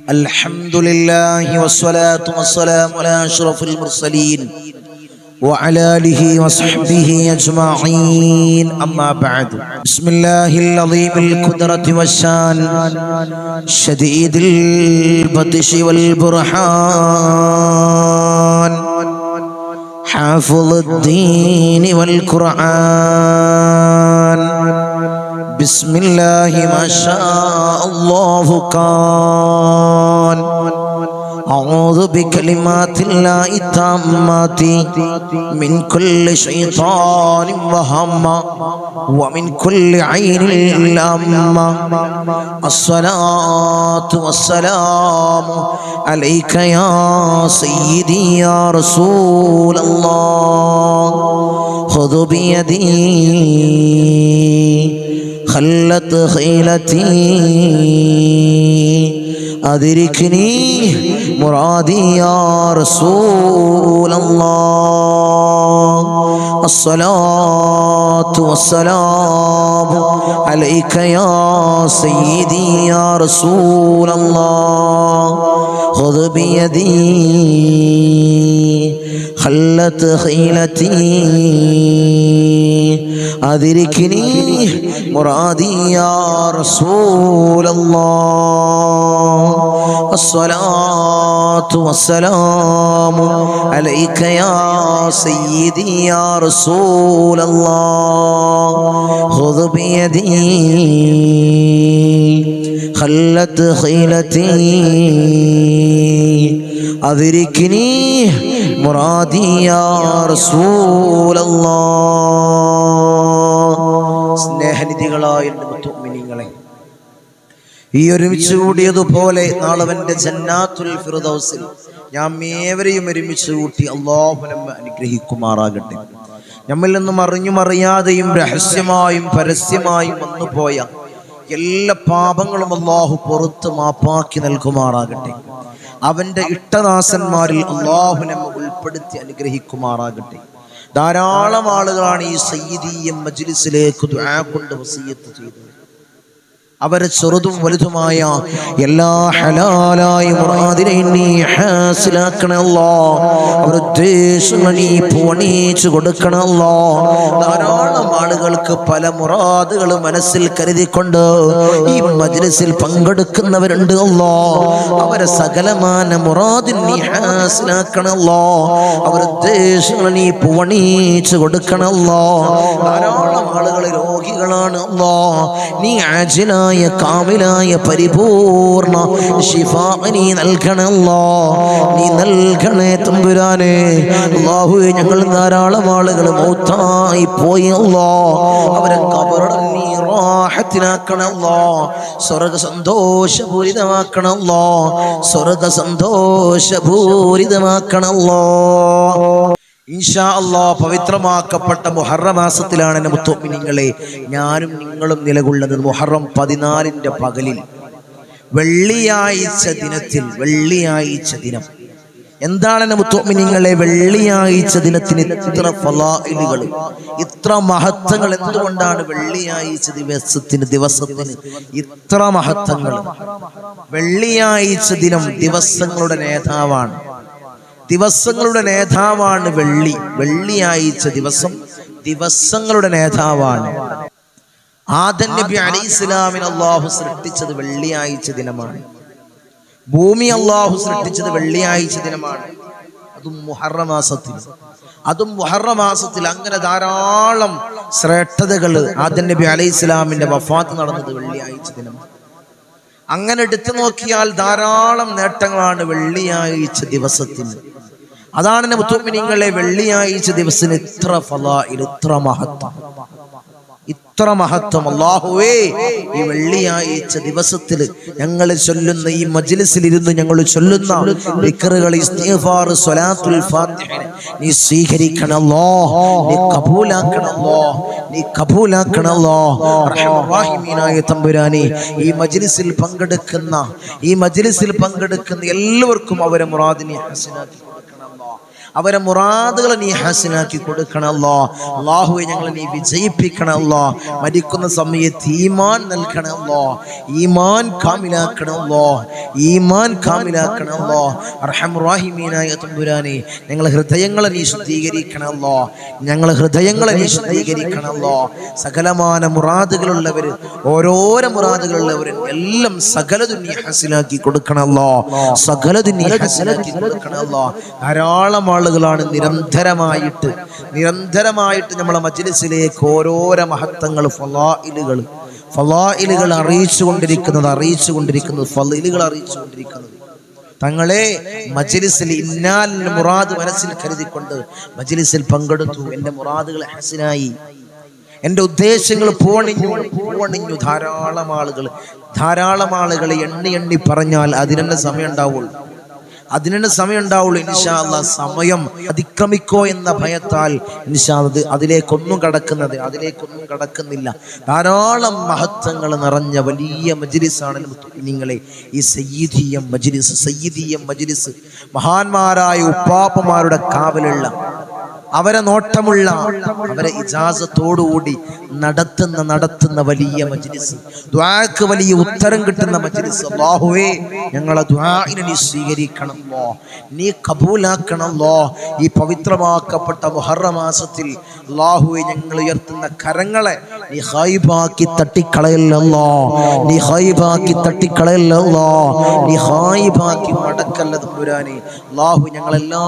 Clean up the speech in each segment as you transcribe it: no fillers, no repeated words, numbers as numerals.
الحمد لله والصلاة والسلام على أشرف المرسلين وعلى آله وصحبه أجمعين أما بعد بسم الله العظيم القدرة والشان شديد البطش والبرهان حافظ الدين والقرآن بسم الله ما شاء الله كان أعوذ بكلمات الله التامات من كل شيطان وهمة ومن كل عين لامة الصلاة والسلام عليك يا سيدي يا رسول الله خذ بيدي خلت خيلتي أدركني مرادي يا رسول الله الصلاة والسلام عليك يا سيدي يا رسول الله خذ بيدي خلت خيلتي أدركني مرادي يا رسول الله الصلاة والسلام عليك يا سيدي يا رسول الله خذ بيدي خلت خيلتي أدركني مرادي يا رسول الله സ്നേഹനിധികളായ മുഅ്മിനീങ്ങളെ, ഈ ഒരുമിച്ച് കൂടിയതുപോലെ നാളവന്റെ ജന്നാത്തുൽ ഫിർദൗസിൽ ഞാൻ ഏവരെയും ഒരുമിച്ച് കൂട്ടി അല്ലാഹു നമ്മെ അനുഗ്രഹിക്കുമാറാകട്ടെ. നമ്മിൽ നിന്നും അറിഞ്ഞും അറിയാതെയും രഹസ്യമായും പരസ്യമായും വന്നുപോയ എല്ലാ പാപങ്ങളും അല്ലാഹു പുറത്ത് മാപ്പാക്കി നൽകുമാറാകട്ടെ. അവന്റെ ഇഷ്ടദാസന്മാരിൽ അല്ലാഹു നമ്മെ ഉൾപ്പെടുത്തി അനുഗ്രഹിക്കുമാറാകട്ടെ. ധാരാളം ആളുകളാണ് ഈ സയ്യിദിയ മജ്ലിസിലേക്ക് ദുആ കൊണ്ട് വസിയത്ത് ചെയ്തത്. അവരെ ചെറുതും വലുതുമായ എല്ലാ ഹലാലായ മുറാദിനെ നീ ഹാസിലാക്കണേ അല്ലാഹ്. അവരുടെ ഉദ്ദേശങ്ങൾ നീ പൂർണ്ണീകരിച്ചു കൊടുക്കണേ അല്ലാഹ്. ധാരാളം ആളുകൾക്ക് പല മുറാദുകൾ മനസ്സിൽ കരുതിക്കൊണ്ട് ഈ മജ്ലിസിൽ പങ്കെടുക്കുന്നവരുണ്ട് അല്ലാഹ്. അവരെ സകലമാന മുറാദിൻ നീ ഹാസിലാക്കണേ അല്ലാഹ്. അവരുടെ ഉദ്ദേശങ്ങൾ നീ പൂർണ്ണീകരിച്ചു കൊടുക്കണേ അല്ലാഹ്. ധാരാളം ആളുകൾ രോഗികളാണ് അല്ലാഹ്. നീ ആജിലായ കാമിലായ പരിപൂർണ ശിഫാ നീ നൽകണേ അല്ലാഹ്. നീ നൽകണേ തമ്പുരാനെ. അല്ലാഹുവേ, ഞങ്ങൾ ധാരാളം ആളുകൾ മൗത്തായി പോയി അല്ലാഹ്. അവരെ ഖബറിൽ നീ റാഹത്തിനാക്കണേ അല്ലാഹ്. സ്വർഗ്ഗ സന്തോഷപൂരിതമാക്കണേ അല്ലാഹ്. സ്വർഗ്ഗ സന്തോഷപൂരിതമാക്കണേ അല്ലാഹ്. ഇൻഷാ അല്ലാഹ് പവിത്രമാക്കപ്പെട്ട മുഹറം മാസത്തിലാണ് എൻ്റെ മുഅ്മിനീങ്ങളെ ഞാനും നിങ്ങളും നിലകൊള്ളുന്നത്. മുഹറം 14 പകലിൽ വെള്ളിയാഴ്ച ദിനത്തിൽ. വെള്ളിയാഴ്ച ദിനം എന്താണ് എൻ്റെ മുഅ്മിനീങ്ങളെ? വെള്ളിയാഴ്ച ദിനത്തിന് ഇത്ര ഫളായിലുകൾ, ഇത്ര മഹത്വങ്ങൾ? എന്തുകൊണ്ടാണ് വെള്ളിയാഴ്ച ദിവസത്തിന് ഇത്ര മഹത്വങ്ങൾ? വെള്ളിയാഴ്ച ദിനം ദിവസങ്ങളുടെ നേതാവാണ്. ദിവസങ്ങളുടെ നേതാവാണ് വെള്ളി. വെള്ളിയാഴ്ച ദിവസം ദിവസങ്ങളുടെ നേതാവാണ്. ആദം നബി അലൈഹിസ്സലാമിനെ അല്ലാഹു സൃഷ്ടിച്ചത് വെള്ളിയാഴ്ച ദിനമാണ്. ഭൂമി അല്ലാഹു സൃഷ്ടിച്ചത് വെള്ളിയാഴ്ച ദിനമാണ്. അതും മുഹറം മാസത്തിൽ. അങ്ങനെ ധാരാളം ശ്രേഷ്ഠതകൾ. ആദം നബി അലൈഹിസ്സലാമിന്റെ വഫാത്ത് നടന്നത് വെള്ളിയാഴ്ച ദിനമാണ്. അങ്ങനെ എടുത്തു നോക്കിയാൽ ധാരാളം നേട്ടങ്ങളാണ് വെള്ളിയാഴ്ച ദിവസത്തിന്. അതാണ് എൻ്റെ മുഅ്മിനീങ്ങളെ വെള്ളിയാഴ്ച ദിവസത്തിന് ഇത്ര ഫളാഇൽ, ഇത്ര മഹത്വം, ഇത്ര മഹത്വം. അല്ലാഹുവേ, ഈ വെള്ളിയാഴ്ച ദിവസത്തിൽ ഞങ്ങൾ ചൊല്ലുന്ന ഈ മജ്ലിസിൽ ഇരുന്ന് ഞങ്ങൾ ചൊല്ലുന്ന ദിക്റുകൾ, ഇസ്തിഗ്ഫാർ, സ്വലാത്തുൽ ഫാത്തിഹ നീ സ്വീകരിക്കണം അല്ലാഹ്. നീ കബൂലാക്കണം അല്ലാഹ്. നീ കബൂലാക്കണം അല്ലാഹ്. റഹ്മാൻ റഹീമീനായ തമ്പുരാനെ, ഈ മജ്ലിസിൽ പങ്കെടുക്കുന്ന എല്ലാവർക്കും അവരെ മുറാദിനെ ഹസനാക്കി കൊടുക്കണം അല്ലാഹ്. അവരെ മുറാദുകളെ നീ ഹാസിനാക്കി കൊടുക്കണം അല്ലാഹ്. അല്ലാഹുവേ, ഞങ്ങളെ നീ വിജയിപ്പിക്കണം അല്ലാഹ്. മരിക്കുന്ന സമയത്ത് ഈമാൻ നൽകണം അല്ലാഹ്. ഈമാൻ കാമിലാക്കണം അല്ലാഹ്. ഈമാൻ കാമിലാക്കണം അല്ലാ. അർഹമുർ റഹീമീനായ തമ്പുരാനെ ഞങ്ങളെ ഹൃദയങ്ങളെ നീ ശുദ്ധീകരിക്കണം അല്ലാ. ഞങ്ങളെ ഹൃദയങ്ങളെ നീ ശുദ്ധീകരിക്കണം അല്ലാ. സകലമാന മുറാദുകളുള്ളവര്, ഓരോരോ മുറാദുകളുള്ളവര് എല്ലാം സകലതും നീ ഹസിലാക്കി കൊടുക്കണം അല്ലാ. സകലതും നീ ഹസിലാക്കി കൊടുക്കണം അല്ലാ. ധാരാളം ആളുകളാണ് നിരന്തരമായിട്ട് നമ്മളെ മജ്ലിസിലേക്ക് ഓരോരോ മഹത്വങ്ങൾ ഫളായിലുകൾ അറിയിച്ചുകൊണ്ടിരിക്കുന്നത് ഫളീലുകൾ അറിയിച്ചുകൊണ്ടിരിക്കുന്നത്. തങ്ങളെ മജ്ലിസിൽ ഇന്നാൽ മുറാദ് മനസ്സിൽ കരുതിക്കൊണ്ട് മജ്ലിസിൽ പങ്കെടുത്തു, എൻ്റെ മുറാദുകൾ ഹസനായി, എൻ്റെ ഉദ്ദേശങ്ങൾ പൂവണിഞ്ഞു. ധാരാളം ആളുകൾ എണ്ണി പറഞ്ഞാൽ അതിനെന്നെ സമയം ഉണ്ടാവുള്ളൂ. ഇൻഷാ അല്ലാഹ് സമയം അതിക്രമിക്കോ എന്ന ഭയത്താൽ ഇൻഷാ അല്ലാഹ് അതിലേക്കൊന്നും കടക്കുന്നില്ല. ധാരാളം മഹത്വങ്ങൾ നിറഞ്ഞ വലിയ മജ്ലിസാണ് നിങ്ങളെ ഈ സയ്യിദിയ മജ്ലിസ്. മഹാന്മാരായ ഉപ്പാപ്പമാരുടെ കാവലുള്ള, അവരെ നോട്ടമുള്ള, അവരെ ഇജാസത്തോടുകൂടി നടത്തുന്ന വലിയ മജ്ലിസ്, ദുആക്ക് വലിയ ഉത്തരം കിട്ടുന്ന മജ്ലിസ്. അല്ലാഹുവേ ഞങ്ങളെ ദുആഇനെ നീ സ്വീകരിക്കണം അല്ലാ, നീ കബൂലാക്കണം അല്ലാ. ഈ പവിത്രമാക്കപ്പെട്ട മുഹറം മാസത്തിൽ അല്ലാഹുവേ ഞങ്ങൾ ഉയർത്തുന്ന കരങ്ങളെ നീ ഖൈബാക്കി തട്ടിക്കളയല്ല അല്ലാ, നീ ഖൈബാക്കി മടക്കല്ല തമ്പുരാനെ. അല്ലാഹു ഞങ്ങളെല്ലാ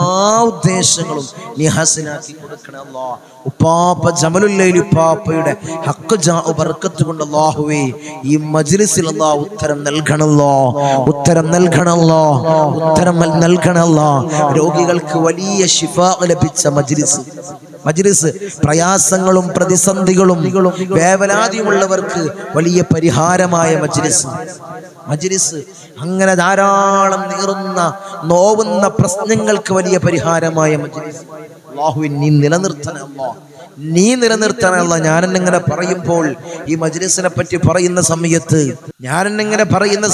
ഉദ്ദേശങ്ങളും നീ ഹസനാക്കി കൊടുക്കണം അല്ലാ. ഉപ്പാപ്പ ജമലുല്ലൈൽ ഉപ്പാപ്പയുടെ ഹഖ് ജാഉ ബർക്കത്ത് കൊണ്ട് അല്ലാഹുവേ ഈ മജ്ലിസിൽ അല്ലാഹു ഉത്തരം നൽകണമല്ലോ. രോഗികൾക്ക് വലിയ ശിഫാ ലഭിച്ച മജ്ലിസ്, പ്രയാസങ്ങളും പ്രതിസന്ധികളും വേവലാതിയുമുള്ളവർക്ക് വലിയ പരിഹാരമായ മജ്ലിസ്, അങ്ങനെ ധാരാളം നീറുന്ന നോവുന്ന പ്രശ്നങ്ങൾക്ക് വലിയ പരിഹാരമായ മജ്ലിസ്. അല്ലാഹുവേ നീ നിലനിർത്തണമല്ല. ഞാനെന്നിങ്ങനെ പറയുമ്പോൾ, ഈ മജ്ലിസിനെ പറ്റി പറയുന്ന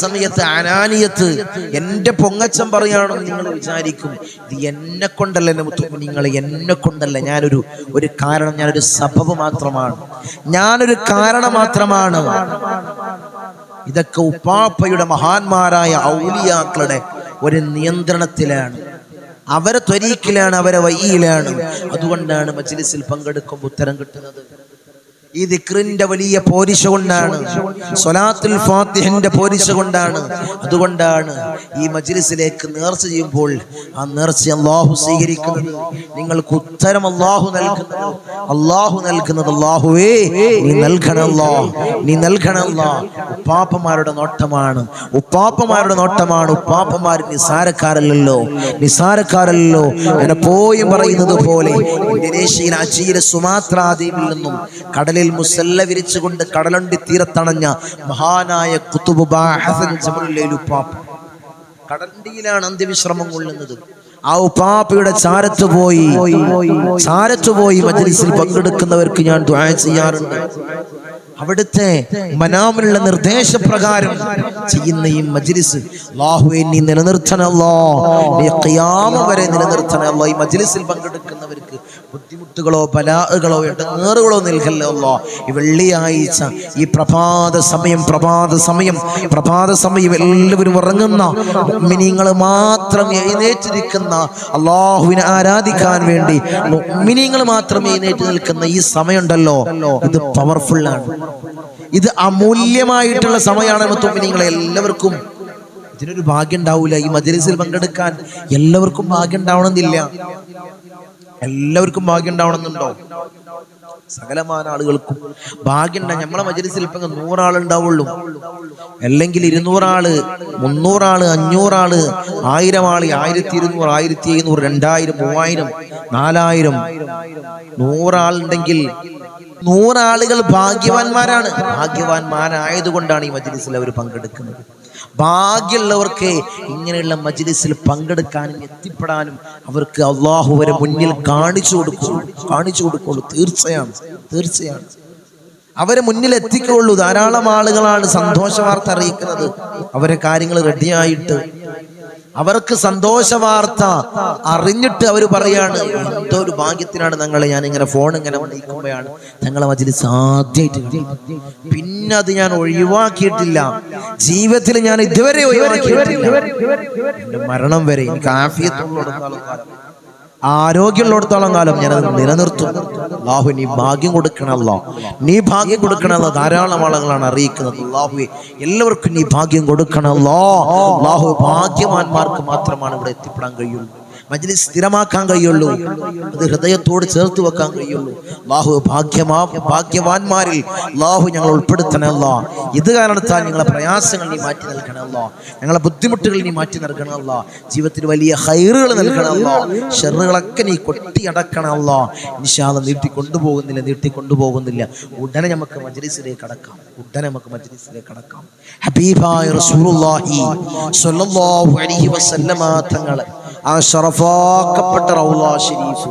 സമയത്ത് അനാനിയത്ത്, എൻ്റെ പൊങ്ങച്ചം പറയാണെന്ന് നിങ്ങൾ വിചാരിക്കും. ഇത് എന്നെ കൊണ്ടല്ല, എന്നെ കൊണ്ടല്ല. ഞാനൊരു കാരണം, ഞാനൊരു സബബ് മാത്രമാണ്. ഇതൊക്കെ ഉപ്പാപ്പയുടെ മഹാന്മാരായ ഔലിയാക്കളുടെ ഒരു നിയന്ത്രണത്തിലാണ്, അവരെ ത്വരീക്കിലാണ്, അവരെ വഴിയിലാണ്. അതുകൊണ്ടാണ് മജ്ലിസിൽ പങ്കെടുക്കുമ്പോൾ ഉത്തരം കിട്ടുന്നത്. ഈ ദിക്റിന്റെ വലിയ പോരിശ കൊണ്ടാണ്, സ്വലാത്തുൽ ഫാത്തിഹിന്റെ പോരിശ കൊണ്ടാണ്. അതുകൊണ്ടാണ് ഈ മജ്ലിസിലേക്ക് നേർച്ച ചെയ്യുമ്പോൾ ആ നേർച്ച അല്ലാഹു സ്വീകരിക്കുന്നത്, നിങ്ങൾക്ക് ഉത്തരം അല്ലാഹു നൽകുന്നത്. അല്ലാഹുവേ നീ നൽകണമല്ലോ. ഉപ്പാപ്പമാരുടെ നോട്ടമാണ്. ഉപ്പാപ്പമാർ നിസാരക്കാരല്ലോ. ഞാൻ എപ്പോഴും പറയുന്നത് പോലെ ഇന്തോനേഷ്യയിൽ അജീര സുമാത്ര ദ്വീപിൽ നിന്നും കടലിൽ മുസല്ല വിരിച്ചുകൊണ്ട് കടലണ്ടി തീരത്തണഞ്ഞ മഹാനായ ഖുതുബ് ഹസൻ ജമലുല്ലൈൽ ഉപ്പാപ്പ കടലണ്ടിയിലാണ് അന്ത്യവിശ്രമം കൊള്ളുന്നത്. ആ ഉപ്പാപ്പയുടെ ചാരത്ത് പോയി മജ്ലിസിൽ പങ്കെടുക്കുന്നവർക്ക് ഞാൻ ദുആ ചെയ്യാറുണ്ട്. അവിടുത്തെ മനാമിലുള്ള നിർദ്ദേശപ്രകാരം ചെയ്യുന്ന ഈ മജ്ലിസ് അല്ലാഹുവേ നീ നിലനിർത്തണമല്ലോ, നീ ഖിയാമ വരെ നിലനിർത്തണമല്ലോ. ഈ മജ്ലിസിൽ പങ്കെടുക്കുന്നവർക്ക് ബുദ്ധിമുട്ടുകളോ ബലാഅകളോ ഇടങ്ങേറുകളോ നൽകല്ലോ അല്ലാ. ഈ വെള്ളിയാഴ്ച ഈ പ്രഭാത സമയം എല്ലാവരും ഉറങ്ങുന്ന മുഅ്മിനീങ്ങൾ മാത്രം എഴുന്നേറ്റിരിക്കുന്ന, അല്ലാഹുവിനെ ആരാധിക്കാൻ വേണ്ടി മുഅ്മിനീങ്ങൾ മാത്രം എഴുന്നേറ്റ് നിൽക്കുന്ന ഈ സമയമുണ്ടല്ലോ, ഇത് പവർഫുള്ളാണ്, ഇത് അമൂല്യമായിട്ടുള്ള സമയമാണ്. മുഅ്മിനീങ്ങളെ എല്ലാവർക്കും ഇതിനൊരു ഭാഗ്യം ഉണ്ടാവില്ല. ഈ മജ്ലിസിൽ പങ്കെടുക്കാൻ എല്ലാവർക്കും ഭാഗ്യം ഉണ്ടാവണമെന്നില്ല. എല്ലാവർക്കും ഭാഗ്യം ഉണ്ടാവണമെന്നുണ്ടോ? സകലമാന ആളുകൾക്കും ഭാഗ്യം ഉണ്ടാകും. നമ്മളെ മജ്ലിസിൽ ഇപ്പൊ 100 ആളുണ്ടാവുള്ളൂ, അല്ലെങ്കിൽ 200 ആള്, 300 ആള്, 500 ആള്, 1000 ആള്, 1200, 1700, 2000, 3000, 4000, 100 ആളുണ്ടെങ്കിൽ 100 ആളുകൾ ഭാഗ്യവാന്മാരായതുകൊണ്ടാണ് ഈ മജ്ലിസിൽ അവർ പങ്കെടുക്കുന്നത്. ഭാഗ്യമുള്ളവർക്ക് ഇങ്ങനെയുള്ള മജ്ലിസിൽ പങ്കെടുക്കാനും എത്തിപ്പെടാനും അവർക്ക് അല്ലാഹു വരെ മുന്നിൽ കാണിച്ചു കൊടുക്കുള്ളൂ. തീർച്ചയാണ് അവരെ മുന്നിൽ എത്തിക്കുള്ളൂ. ധാരാളം ആളുകളാണ് സന്തോഷ വാർത്ത അറിയിക്കുന്നത്. അവരെ കാര്യങ്ങൾ റെഡിയായിട്ട് അവർക്ക് സന്തോഷ വാർത്ത അറിഞ്ഞിട്ട് അവർ പറയാണ്, എന്തോ ഒരു ഭാഗ്യത്തിനാണ് ഞങ്ങളെ, ഞാൻ ഇങ്ങനെ ഫോൺ ഇങ്ങനെ വന്നിരിക്കുമ്പോഴാണ് ഞങ്ങളെ മജ്‌ലിസ് ആദ്യമായിട്ട് കണ്ടത്. പിന്നെ അത് ഞാൻ ഒഴിവാക്കിയിട്ടില്ല, ജീവിതത്തിൽ ഞാൻ ഇതുവരെ ഒഴിവാക്കിയിട്ടില്ല. എന്റെ മരണം വരെ എനിക്ക് ആഫിയത്തുള്ളിടത്തോളം കാലം, ആരോഗ്യമുള്ളിടത്തോളം കാലം ഞാനത് നിലനിർത്തും. അല്ലാഹു നീ ഭാഗ്യം കൊടുക്കണമല്ലോ, നീ ഭാഗ്യം കൊടുക്കണമല്ലോ. ധാരാളം ആളുകളാണ് അറിയിക്കുന്നത്, അല്ലാഹുവേ എല്ലാവർക്കും നീ ഭാഗ്യം കൊടുക്കണമല്ലോ. അല്ലാഹു ഭാഗ്യവാന്മാർക്ക് മാത്രമാണ് ഇവിടെ എത്തിപ്പെടാൻ കഴിയുള്ളൂ, മജ്‌ലിസ് സ്ഥിരമാക്കാൻ കഴിയുള്ളൂ, അത് ഹൃദയത്തോട് ചേർത്ത് വെക്കാൻ കഴിയുള്ളൂ. അല്ലാഹു ഭാഗ്യവാന്മാരിൽ അല്ലാഹു ഞങ്ങൾ ഉൾപ്പെടുത്തണമല്ലോ. ഇത് കാരണത്താൽ ഞങ്ങളെ പ്രയാസങ്ങൾ നീ മാറ്റി നൽകണമല്ലോ, ഞങ്ങളെ ബുദ്ധിമുട്ടുകൾ നീ മാറ്റി നൽകണമല്ലോ, ജീവിതത്തിൽ വലിയ ഹൈറുകൾ നൽകണമല്ലോ, ഷർറുകളൊക്കെ നീ കൊട്ടിയടക്കണമല്ലോ. ഇൻഷാ അല്ലാഹ് നീട്ടിക്കൊണ്ടുപോകുന്നില്ല. ഉടനെ നമുക്ക് മജ്‌ലിസിലേക്ക് കടക്കാം. ഹബീബായ റസൂലുള്ളാഹി സ്വല്ലല്ലാഹു അലൈഹി വസല്ലമ തങ്ങൾ ആ ശറഫാക്കപ്പെട്ട റൗള ഷരീഫ്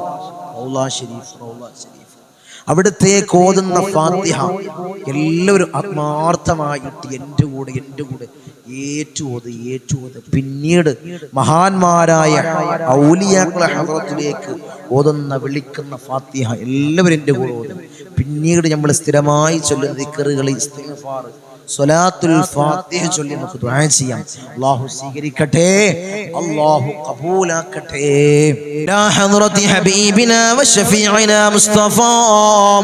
അവിടത്തേക്ക് ഓതുന്ന ഫാത്തിഹ എല്ലാവരും ആത്മാർത്ഥമായിട്ട് എൻ്റെ കൂടെ ഏറ്റുഓത്. പിന്നീട് മഹാന്മാരായ ഔലിയാക്കളെ ഹദ്റത്തിലേക്ക് വിളിക്കുന്ന ഫാത്തിഹ എല്ലാവരും എൻ്റെ കൂടെ ഓതും. പിന്നീട് നമ്മൾ സ്ഥിരമായി ചൊല്ലുന്ന ദിക്റുകൾ, ഇസ്തിഗ്ഫാർ, സ്വലാത്തുൽ ഫാത്തിഹ ചൊല്ലി നമുക്ക് ദുആ ചെയ്യാം. അല്ലാഹു സ്വീകരിക്കട്ടെ, അല്ലാഹു ഖബൂലാക്കട്ടെ. ലാ ഹദ്റതി ഹബീബിനാ വശഫീഇനാ മുസ്തഫ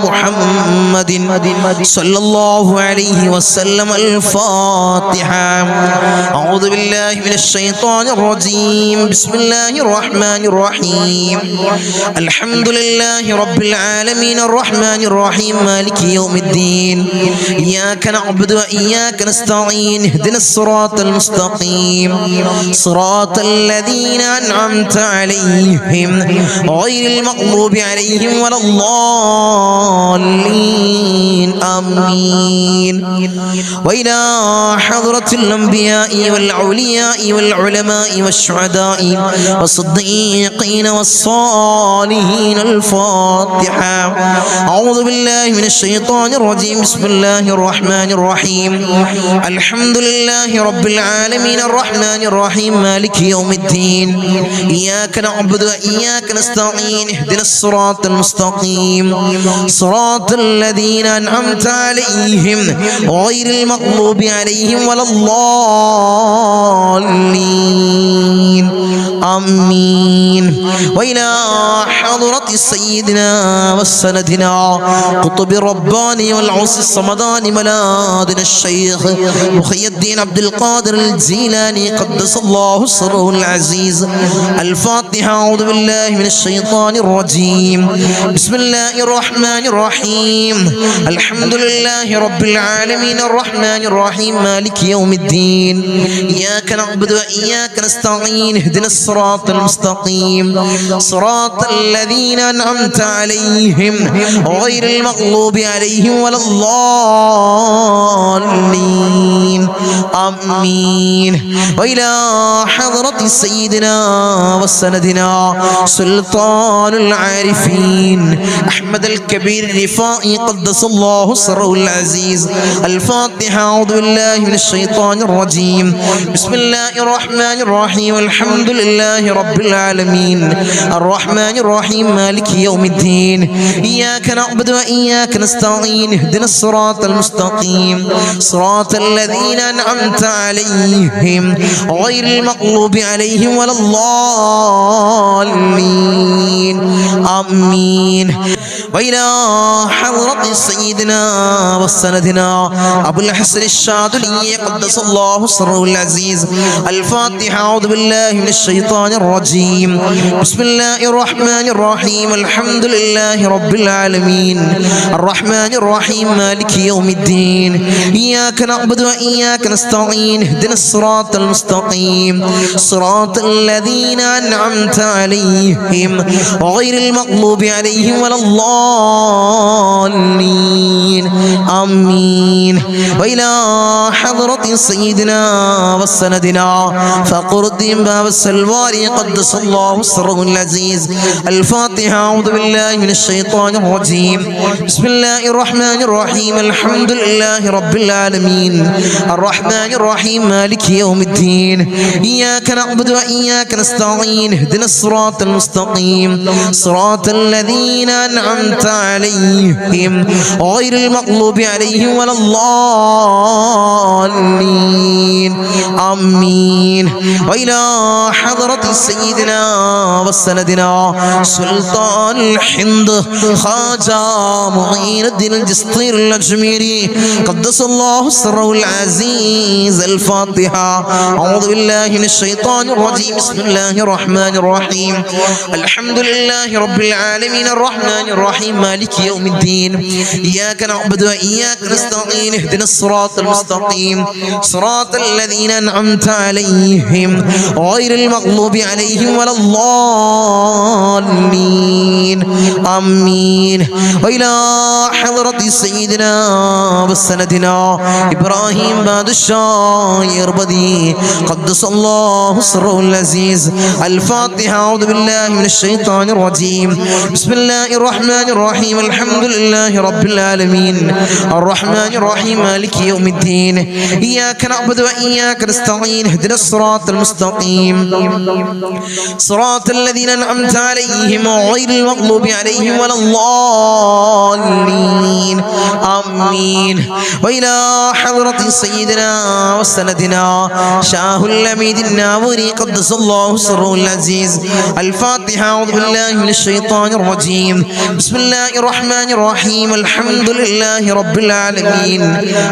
മുഹമ്മദിൻ സല്ലല്ലാഹു അലൈഹി വസല്ലം. അൽ ഫാത്തിഹ. അഊദു ബില്ലാഹി മിനശ് ശൈത്വാനിർ റജീം. ബിസ്മില്ലാഹിർ റഹ്മാനിർ റഹീം. അൽഹംദുലില്ലാഹി റബ്ബിൽ ആലമീൻ അർറഹ്മാനിർ റഹീം മാലികി യൗമിദ്ദീൻ. ഇയ്യാക നഅ്ബുദു وإياك نستعين. اهدنا الصراط المستقيم صراط الذين أنعمت عليهم غير المغضوب عليهم ولا الضالين. آمين. وإلى حضرة الأنبياء والأولياء والعلماء والشهداء والصديقين والصالحين. الفاتحة. أعوذ بالله من الشيطان الرجيم. بسم الله الرحمن الرحيم. الحمد لله رب العالمين الرحمن الرحيم مالك يوم الدين. إياك نعبد وإياك نستعين. اهدنا الصراط المستقيم صراط الذين أنعمت عليهم غير المغضوب عليهم ولا الضالين. آمين. وإلى حضرة سيدنا وسندنا قطب الرباني والعوس الصمداني ملاذنا الشيخ محي الدين عبد القادر الجيلاني قدس الله سره العزيز. الفاتحة. أعوذ بالله من الشيطان الرجيم. بسم الله الرحمن الرحيم. الحمد لله رب العالمين الرحمن الرحيم مالك يوم الدين. إياك نعبد وإياك نستعين. اهدنا الصراط المستقيم صراط الذين أنعمت عليهم غير المغضوب عليهم ولا الضالين. آمين. وإلى حضرة سيدنا وسندنا سلطان العارفين أحمد الكبير الرفائي قدس الله سره العزيز. الفاتحة. أعوذ بالله من الشيطان الرجيم. بسم الله الرحمن الرحيم. الحمد لله رب العالمين الرحمن الرحيم مالك يوم الدين. إياك نعبد وإياك نستعين. اهدنا الصراط المستقيم صراط الذين أنعمت عليهم غير المغضوب عليهم ولا الضالين. آمين. وإلى حضرة سيدنا وسندنا أبو الحسن الشاذلي قدس الله سره العزيز. الفاتحة. أعوذ بالله من الشيطان الرجيم. بسم الله الرحمن الرحيم. الحمد لله رب العالمين الرحمن الرحيم مالك يوم الدين. إياك نعبد وإياك نستعين. اهدنا الصراط المستقيم صراط الذين أنعمت عليهم غير المغضوب عليهم ولا الضالين. آمين وإلى حضرة سيدنا وسندنا فقر الدين باب السلواري قدس الله سره العزيز الفاتحة أعوذ بالله من الشيطان الرجيم بسم الله الرحمن الرحيم الحمد لله رب العالمين الرحمن الرحيم مالك يوم الدين إياك نعبد وإياك نستعين اهدنا الصراط المستقيم صراط الذين أنعمت عليهم غير المغضوب عليهم ولا الضالين آمين وإلى حضرة سيدنا وسندنا سلطان الهند خواجة معين الدين الجسطير الأجميري قدس الله سره العزيز الفاتحة أعوذ بالله من الشيطان الرجيم بسم الله الرحمن الرحيم الحمد لله رب العالمين الرحمن الرحيم مالك يوم الدين إياك نعبد وإياك نستعين اهدنا الصراط المستقيم صراط الذين أنعمت عليهم غير المغضوب عليهم ولا الضالين آمين وإلى حضرة سيدنا وسندنا إبراهيم بادشاه يربدي قدس الله سره العزيز الفاتحة أعوذ بالله من الشيطان الرجيم بسم الله الرحمن الرحيم الحمد لله رب العالمين الرحمن الرحيم مالك يوم الدين إياك نعبد وإياك نستعين اهدنا الصراط المستقيم صراط الذين أنعمت عليهم غير المغضوب عليهم ولا الضالين آمين وإلى حضرة سيدنا وسندنا شاه الأميد الناوري قدس الله سره العزيز الفاتحة أعوذ بالله من الشيطان الرجيم بسم الله الرحمن الرحيم الحمد لله رب العالمين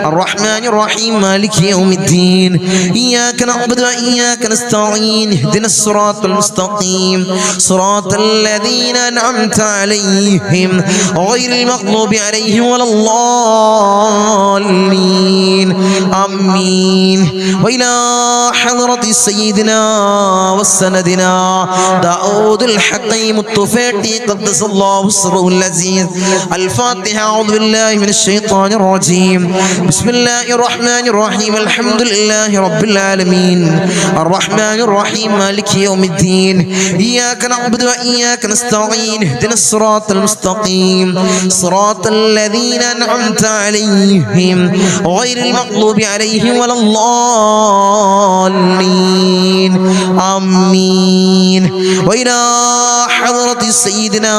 الرحمن الرحيم مالك يوم الدين إياك نعبد وإياك نستعين اهدنا الصراط المستقيم صراط الذين أنعمت عليهم غير المغضوب عليهم ولا الضالين آمين وإلى حضرة سيدنا وسندنا داود الحكيم الطفيلي قدس الله سره العزيز الفاتحة أعوذ بالله من الشيطان الرجيم بسم الله الرحمن الرحيم الحمد لله رب العالمين الرحمن الرحيم مالك يوم الدين إياك نعبد وإياك نستعين اهدنا الصراط المستقيم صراط الذين أنعمت عليهم غير المغضوب عليهم ولا الضالين آمين وإلى حضرة سيدنا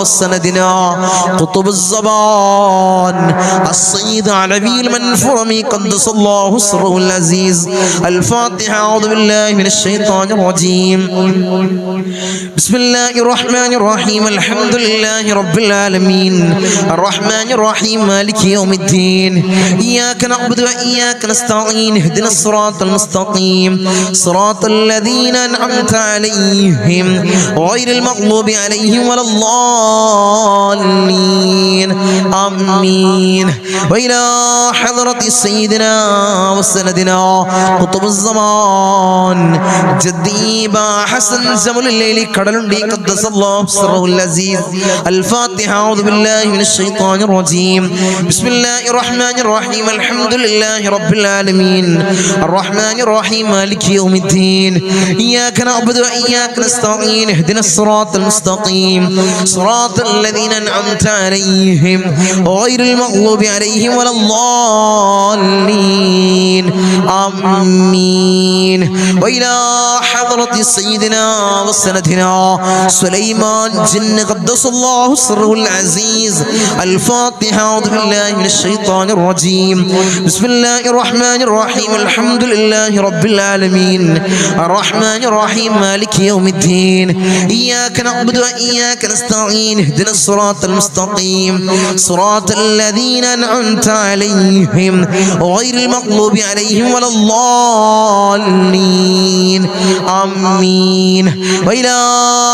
وسندنا قطب الزمان السيد علوي المنفرمي قدس الله سره العزيز الفاتحة أعوذ بالله من الشيطان الرجيم بسم الله الرحمن الرحيم الحمد لله رب العالمين الرحمن الرحيم مالك يوم الدين إياك نعبد وإياك نستعين اهدنا الصراط المستقيم صراط الذين أنعمت عليهم غير المغضوب عليهم ولا الضالين آمين وإلى حضرة سيدنا وسندنا قطب الزمان جدي با حسن زمل الليل كدلندي قدس الله سره العزيز الفاتحة أعوذ بالله من الشيطان الرجيم بسم الله الرحمن الرحيم الحمد لله رب العالمين الرحمن الرحيم مالك يوم الدين إياك نعبد وإياك نستعين اهدنا الصراط المستقيم صراط الذين أنعمت عليهم غير المغضوب عليهم ولا الضالين آمين وإلى حضرة سيدنا وسندنا سليمان جن قدس الله سره العزيز الفاتحة أعوذ بالله من الشيطان الرجيم بسم الله الرحمن الرحيم الحمد لله رب العالمين الرحمن الرحيم مالك يوم الدين إياك نعبد وإياك نستعين اهدنا الصراط المستقيم صراط الذين أنعمت عليهم غير المغضوب عليهم ولا الضالين آمين وإلى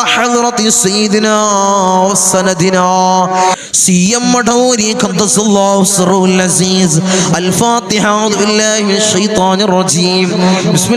حضرة سيدنا وسندنا سيم مدوري قدس الله سره العزيز الفاتحة أعوذ بالله من الشيطان الرجيم بسم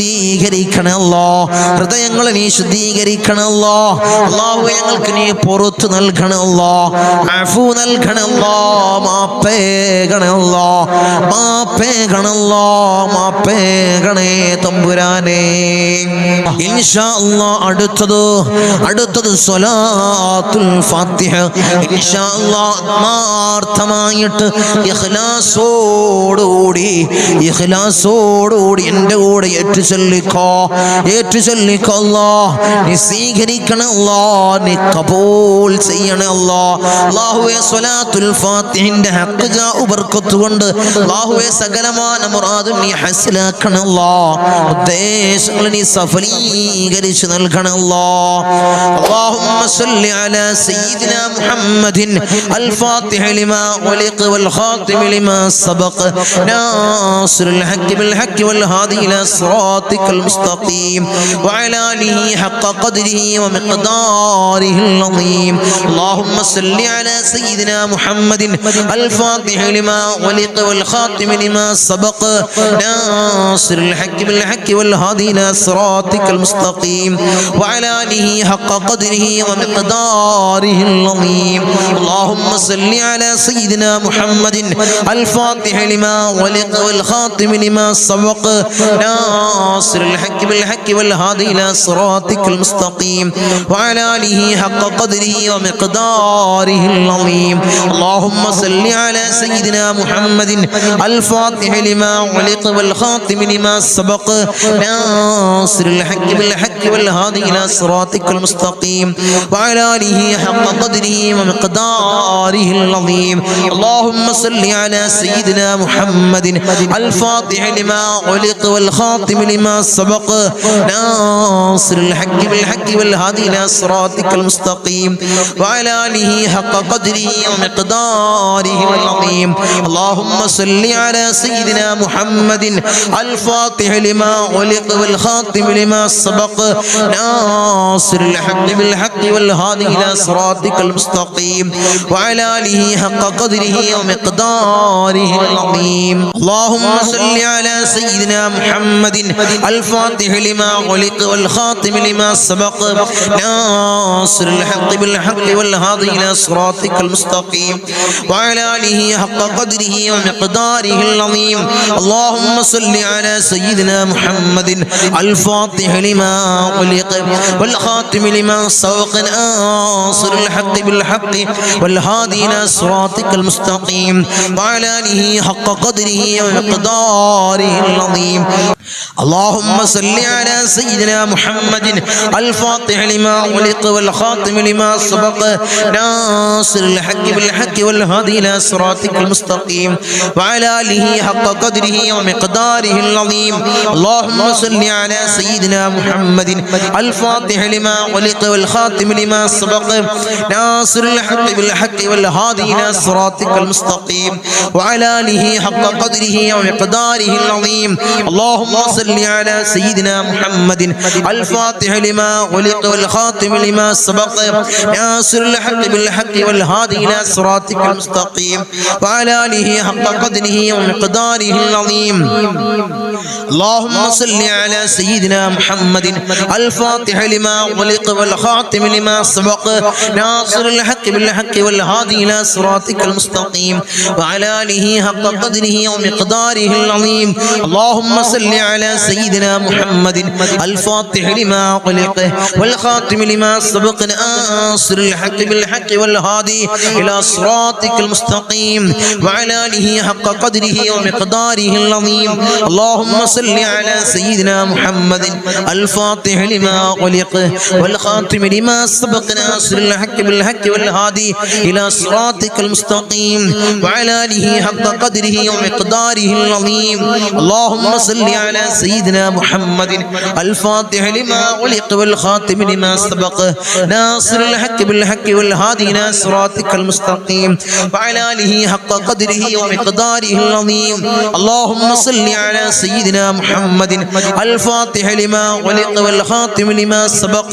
ശുദ്ധീകരിക്കണേ അല്ലാഹ്. ഹൃദയങ്ങളെ നീ ശുദ്ധീകരിക്കണേ അല്ലാഹ്. അല്ലാഹുവേ ഞങ്ങൾക്ക് നീ പുറത്തു നൽകണേ അല്ലാഹ്. അഫു നൽകണേ അല്ലാഹ്. മാപ്പേകണേ അല്ലാഹ്. മാപ്പേകണേ അല്ലാഹ്. മാപ്പേകണേ തമ്പുരാനേ. ഇൻഷാ അല്ലാഹ് അടുത്തത് സ്വലാത്തുൽ ഫാത്തിഹ. ഇൻഷാ അല്ലാഹ് ആത്മാർത്ഥമായിട്ട് ഇഖ്ലാസോടുകൂടി എൻ്റെ കൂടെ ഏറ്റു ചൊല്ലിക്കോ അല്ലാഹ്. നീ സ്വീകരിക്കണേ അല്ലാഹ്. നീ കബൂൽ ചെയ്യണേ അല്ലാഹ്. അല്ലാഹുവേ സ്വലാത്തുൽ ഫാത്തിഹിന്റെ ഹഖ് ജാഉ ബർക്കത്ത് കൊണ്ട് അല്ലാഹുവേ സകലമാന മുറാദും നീ ഹസ്സലാക്കണേ അല്ലാഹ്. ഉദ്ദേശങ്ങൾ നീ സഫലീകരിച്ചു നൽകണേ അല്ലാഹ്. അല്ലാഹുമ്മ സ്വല്ലി അലാ സയ്യിദിനാ മുഹമ്മദിൻ അൽ ഫാത്തിഹ ലിമാ ഉലിഖ വൽ ഖാതിമ ലിമാ സബഖ നാസിറുൽ ഹഖ് ബിൽ ഹഖ് വൽ ഹാദി ഇലാ സിറാത്തിക്കൽ മുസ്തഖീം വഅലാ ആലിഹി ഹഖ ഖദ്രിഹി വമിഖ്ദാരിഹിൽ അളീം. അല്ലാഹുമ്മ സ്വല്ലി അലാ സയ്യിദിനാ മുഹമ്മദിൻ അൽ ഫാത്തിഹ ലിമാ ഉലിഖ വൽ ഖാതിമ ലിമാ സബഖ നാസിറുൽ ഹഖ് ബിൽ ഹഖ് വൽ ഹാദി ഇലാ സിറാത്തിക്കൽ മുസ്തഖീം വഅലാ ആലിഹി ഹഖ ഖദ്രിഹി വമിഖ്ദാരിഹിൽ അളീം. അല്ലാഹുമ്മ സ്വല്ലി അലാ സയ്യിദിനാ മുഹമ്മദിൻ അൽ ഫാത്തിഹ ലിമാ ഉലിഖ വൽ ഖാതിമ ലിമാ സബഖ നാസിറുൽ ഹഖ് ബിൽ ഹഖ് വൽ ഹാദി ഇലാ സിറാത്തിക്കൽ മുസ്തഖീം വഅലാ ആലിഹി ഹഖ ഖദ്രിഹി വമിഖ്ദാരിഹിൽ അളീം. അല്ലാഹുമ്മ സ്വല്ലി അലാ സയ്യിദിനാ മുഹമ്മദിൻ അൽ ഫാത്തിഹ ലിമാ ഉലിഖ വൽ ഖാതിമ ലിമാ സബഖ നാസിറുൽ ഹഖ് ബിൽ ഹഖ് വൽ ഹാദി ഇലാ സിറാത്തിക്കൽ മുസ്തഖീം വഅലാ ആലിഹി ഹഖ ഖദ്രിഹി വമിഖ്ദാരിഹിൽ അളീം. അല്ലാഹുമ്മ സ്വല്ലി അലാ സയ്യിദിനാ മുഹമ്മദിൻ അൽ ഫാത്തിഹ ലിമാ ഉലിഖ വൽ ഖാതിമ ലിമാ സബഖ നാസിറുൽ ഹഖ് ബിൽ ഹഖ് വൽ ഹാദി ഇലാ സിറാത്തിക്കൽ മുസ്തഖീം വഅലാ ആലിഹി ഹഖ ഖദ്രിഹി വമിഖ്ദാരിഹിൽ അളീം. അല്ലാഹുമ്മ സ്വല്ലി അലാ സയ്യിദിനാ മുഹമ്മദിൻ അൽ ഫാത്തിഹ ലിമാ ഉലിഖ വൽ ഖാതിമ ലിമാ സബഖ നാസിറുൽ ഹഖ് ബിൽ ഹഖ് വൽ ഹാദി ഇലാ സിറാത്തിക്കൽ മുസ്തഖീം വഅലാ ആലിഹി ഹഖ ഖദ്രിഹി വമിഖ്ദാരിഹിൽ അളീം. അല്ലാഹുമ്മ സ്വല്ലി അലാ സയ്യിദിനാ മുഹമ്മദിൻ അൽ ഫാത്തിഹ ലിമാ ഉലിഖ വൽ ഖാതിമ ലിമാ സബഖ നാസിറുൽ ഹഖ് ബിൽ ഹഖ് വൽ ഹാദി ഇലാ സിറാത്തിക്കൽ മുസ്തഖീം വഅലാ ആലിഹി ഹഖ ഖദ്രിഹി വമിഖ്ദാരിഹിൽ അളീം. അല്ലാഹുമ്മ സ്വല്ലി അലാ സയ്യിദിനാ മുഹമ്മദിൻ അൽ ഫാത്തിഹ ലിമാ ഉലിഖ വൽ ഖാതിമ ലിമാ സബഖ നാസിറുൽ ഹഖ് ബിൽ ഹഖ് വൽ ഹാദി ഇലാ സിറാത്തിക്കൽ മുസ്തഖീം വഅലാ ആലിഹി ഹഖ ഖദ്രിഹി വമിഖ്ദാരിഹിൽ അളീം. اللهم صل على سيدنا محمد الفاتح لما أغلق والخاتم لما سبق ناصر الحق بالحق والهادي إلى صراطك المستقيم وعلى آله حق قدره ومقداره العظيم. اللهم صل على سيدنا محمد الفاتح لما أغلق والخاتم لما سبق ناصر الحق بالحق والهادي إلى صراطك المستقيم وعلى آله حق قدره ومقداره العظيم. اللهم صل على سيدنا محمد الفاتح لما أغلق والخاتم لما سبق ناصر الحق بالحق والهادي إلى صراطك المستقيم وعلى آله حق قدره ومقداره العظيم. اللهم صل على سيدنا محمد الفاتح لما أغلق والخاتم لما سبق ناصر الحق بالحق والهادي إلى صراطك المستقيم وعلى آله حق قدره ومقداره العظيم. اللهم صل على سيدنا محمد الفاتح لما أغلق والخاتم لما سبق ناصر الحق بالحق والهادي إلى صراطك المستقيم وعلى آله حق قدره ومقداره العظيم. اللهم صل على سيدنا محمد الفاتح لما أغلق والخاتم لما سبق ناصر الحق بالحق والهادي إلى صراطك المستقيم وعلى آله حق قدره ومقداره العظيم. اللهم صل على سيدنا محمد الفاتح لما أغلق والخاتم لما سبق ناصر الحق بالحق والهادي إلى صراطك المستقيم وعلى آله حق قدره ومقداره العظيم. اللهم صل على سيدنا محمد الفاتح لما أغلق والخاتم لما سبق